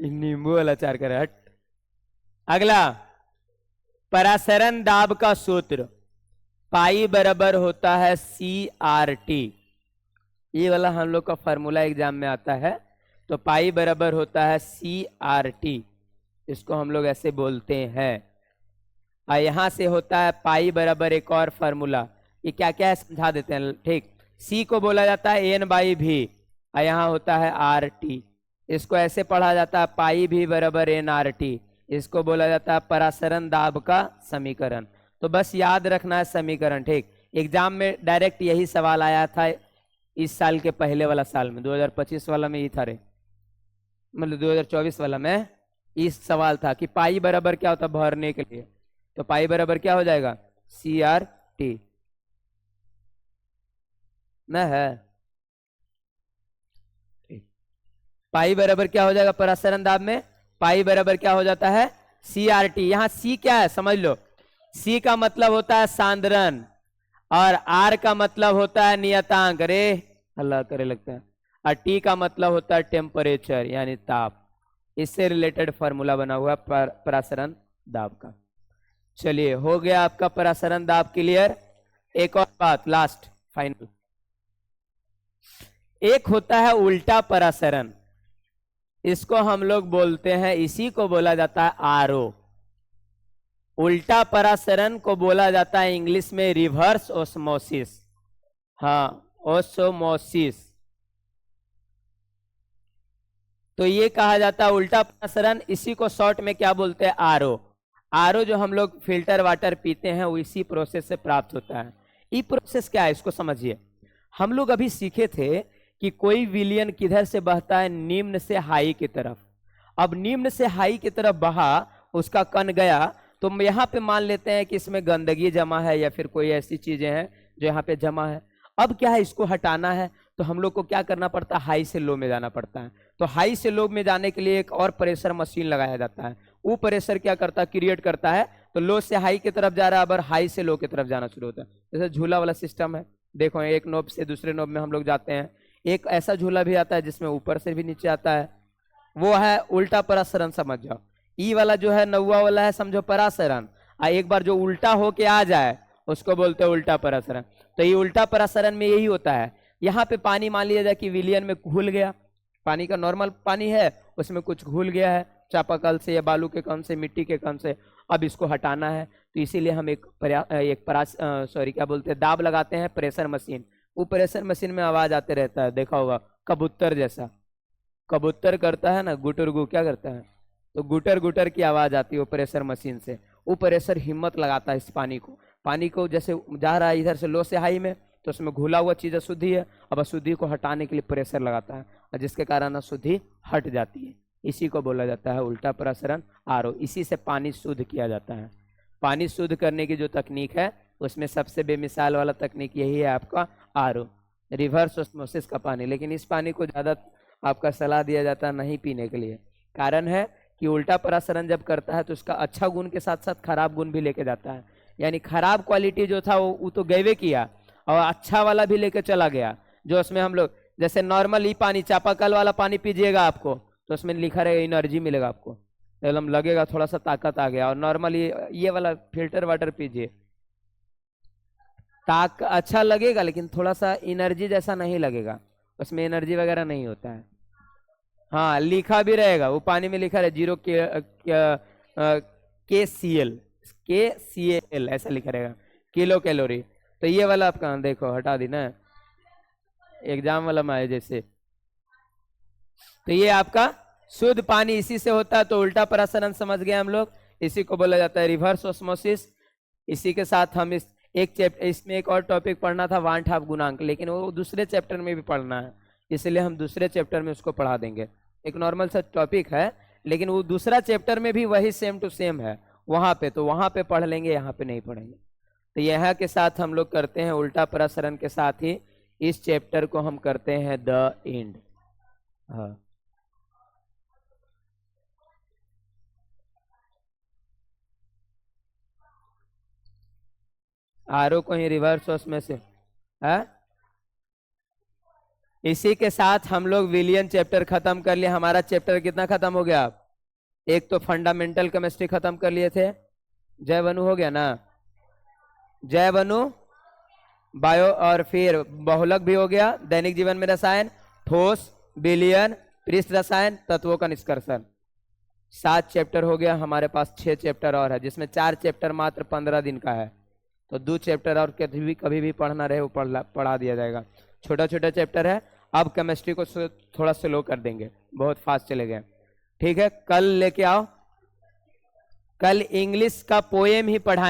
नींबू वाला अचार कर हट। अगला परासरण दाब का सूत्र, पाई बराबर होता है CRT। ये वाला हम लोग का फॉर्मूला एग्जाम में आता है। तो पाई बराबर होता है CRT, इसको हम लोग ऐसे बोलते हैं। और यहां से होता है पाई बराबर एक और फॉर्मूला, ये क्या क्या है समझा देते हैं। ठीक, C को बोला जाता है N/V, और यहाँ होता है RT। इसको ऐसे पढ़ा जाता है पाई भी बराबर NRT, इसको बोला जाता है परासरण दाब का समीकरण। तो बस याद रखना है समीकरण। ठीक, एग्जाम में डायरेक्ट यही सवाल आया था इस साल के पहले वाला साल में, 2025 वाला में ही था रे, मतलब 2024 वाला में इस सवाल था कि पाई बराबर क्या होता है भरने के लिए। तो पाई बराबर क्या हो जाएगा, CRT ना है। पाई बराबर क्या हो जाएगा परासरण दाब में, पाई बराबर क्या हो जाता है CRT। यहाँ C क्या है समझ लो, C का मतलब होता है सांद्रण, और R का मतलब होता है नियतांक, रे हल्ला करे लगता है, और T का मतलब होता है टेम्परेचर यानी ताप। इससे रिलेटेड फॉर्मूला बना हुआ परासरण दाब का। चलिए हो गया आपका परासरण दाब क्लियर। एक और बात लास्ट फाइनल, एक होता है उल्टा परासरण, इसको हम लोग बोलते हैं, इसी को बोला जाता है RO। उल्टा परासरण को बोला जाता है इंग्लिश में रिवर्स ओस्मोसिस। हाँ, ओस्मोसिस। तो ये कहा जाता है उल्टा परासरण, इसी को शॉर्ट में क्या बोलते हैं, RO। RO जो हम लोग फिल्टर वाटर पीते हैं वो इसी प्रोसेस से प्राप्त होता है। ये प्रोसेस क्या है इसको समझिए। हम लोग अभी सीखे थे कि कोई विलियन किधर से बहता है, निम्न से हाई की तरफ। अब निम्न से हाई की तरफ बहा, उसका कण गया, तो यहाँ पे मान लेते हैं कि इसमें गंदगी जमा है या फिर कोई ऐसी चीजें हैं जो यहाँ पे जमा है। अब क्या है, इसको हटाना है, तो हम लोग को क्या करना पड़ता है, हाई से लो में जाना पड़ता है। तो हाई से लो में जाने के लिए एक और प्रेशर मशीन लगाया जाता है। वो प्रेशर क्या करता है, क्रिएट करता है, तो लो से हाई की तरफ जा रहा है, अब हाई से लो की तरफ जाना शुरू होता है। जैसे झूला वाला सिस्टम है, देखो एक नोब से दूसरे नोब में हम लोग जाते हैं। एक ऐसा झूला भी आता है जिसमें ऊपर से भी नीचे आता है, वो है उल्टा परासरण, समझ जाओ। ई वाला जो है नौवा वाला है, समझो परासरण, एक बार जो उल्टा होके आ जाए उसको बोलते हैं उल्टा परासरण। तो ये उल्टा परासरण में यही होता है। यहाँ पे पानी मान लिया जाए कि विलियन में घुल गया, पानी का नॉर्मल पानी है, उसमें कुछ घुल गया है चापाकल से या बालू के कण से, मिट्टी के कण से। अब इसको हटाना है, तो इसीलिए हम क्या बोलते हैं, दाब लगाते हैं, प्रेशर मशीन। वो प्रेशर मशीन में आवाज आते रहता है, देखा होगा कबूतर जैसा, कबूतर करता है ना गुटरगु, क्या करता है, तो गुटर गुटर की आवाज आती है वो प्रेशर मशीन से। वो प्रेशर हिम्मत लगाता है इस पानी को जैसे जा रहा है इधर से लो से हाई में, तो उसमें घुला हुआ चीज अशुद्धि है, अब अशुद्धि को हटाने के लिए प्रेशर लगाता है और जिसके कारण अशुद्धि हट जाती है। इसी को बोला जाता है उल्टा प्रसरण आरओ। इसी से पानी शुद्ध किया जाता है। पानी शुद्ध करने की जो तकनीक है उसमें सबसे बेमिसाल वाला तकनीक यही है आपका आरओ, रिवर्स ऑस्मोसिस का पानी। लेकिन इस पानी को ज़्यादा आपका सलाह दिया जाता है नहीं पीने के लिए। कारण है कि उल्टा प्रसरण जब करता है तो उसका अच्छा गुण के साथ साथ खराब गुण भी लेके जाता है। यानी खराब क्वालिटी जो था वो तो गैवे किया और अच्छा वाला भी लेके चला गया। जो उसमें हम लोग जैसे नॉर्मल ही पानी चापाकल वाला पानी पीजिएगा आपको तो उसमें लिखा रहेगा एनर्जी मिलेगा आपको, एकदम लगेगा थोड़ा सा ताकत आ गया। और नॉर्मली ये वाला फिल्टर वाटर पीजिए, ताक अच्छा लगेगा लेकिन थोड़ा सा एनर्जी जैसा नहीं लगेगा, उसमें एनर्जी वगैरह नहीं होता है। हाँ लिखा भी रहेगा, वो पानी में लिखा रहे 0 KCl ऐसा लिखा रहेगा, किलो कैलोरी। तो ये वाला आपका देखो हटा दी ना, एग्जाम वाला में आए जैसे। तो ये आपका शुद्ध पानी इसी से होता है। तो उल्टा प्रसरण समझ गए हम लोग, इसी को बोला जाता है रिवर्स ऑस्मोसिस। इसी के साथ हम इसमें एक और टॉपिक पढ़ना था वांट हाफ गुणांक, लेकिन वो दूसरे चैप्टर में भी पढ़ना है, इसलिए हम दूसरे चैप्टर में उसको पढ़ा देंगे। एक नॉर्मल सा टॉपिक है लेकिन वो दूसरा चैप्टर में भी वही सेम टू सेम है वहां पे, तो वहां पे पढ़ लेंगे, यहाँ पे नहीं पढ़ेंगे। तो यहाँ के साथ हम लोग करते हैं उल्टा प्रसरण के साथ ही इस चैप्टर को हम करते हैं द एंड। हाँ आरओ को ही रिवर्स उसमें से है। इसी के साथ हम लोग विलियन चैप्टर खत्म कर लिए। हमारा चैप्टर कितना खत्म हो गया? एक तो फंडामेंटल केमिस्ट्री खत्म कर लिए थे, जैव अणु हो गया ना, जैव अणु बायो और फिर बहुलक भी हो गया, दैनिक जीवन में रसायन, ठोस, विलयन, पृष्ठ रसायन, तत्वों का निष्कर्षण। 7 चैप्टर हो गया। हमारे पास 6 चैप्टर और है जिसमें 4 चैप्टर मात्र 15 दिन का है। तो 2 चैप्टर और कभी भी पढ़ना रहे वो पढ़ा दिया जाएगा। छोटा छोटा चैप्टर है। अब केमिस्ट्री को थोड़ा स्लो कर देंगे, बहुत फास्ट चले गए। ठीक है, कल लेके आओ, कल इंग्लिश का पोएम ही पढ़ाएं।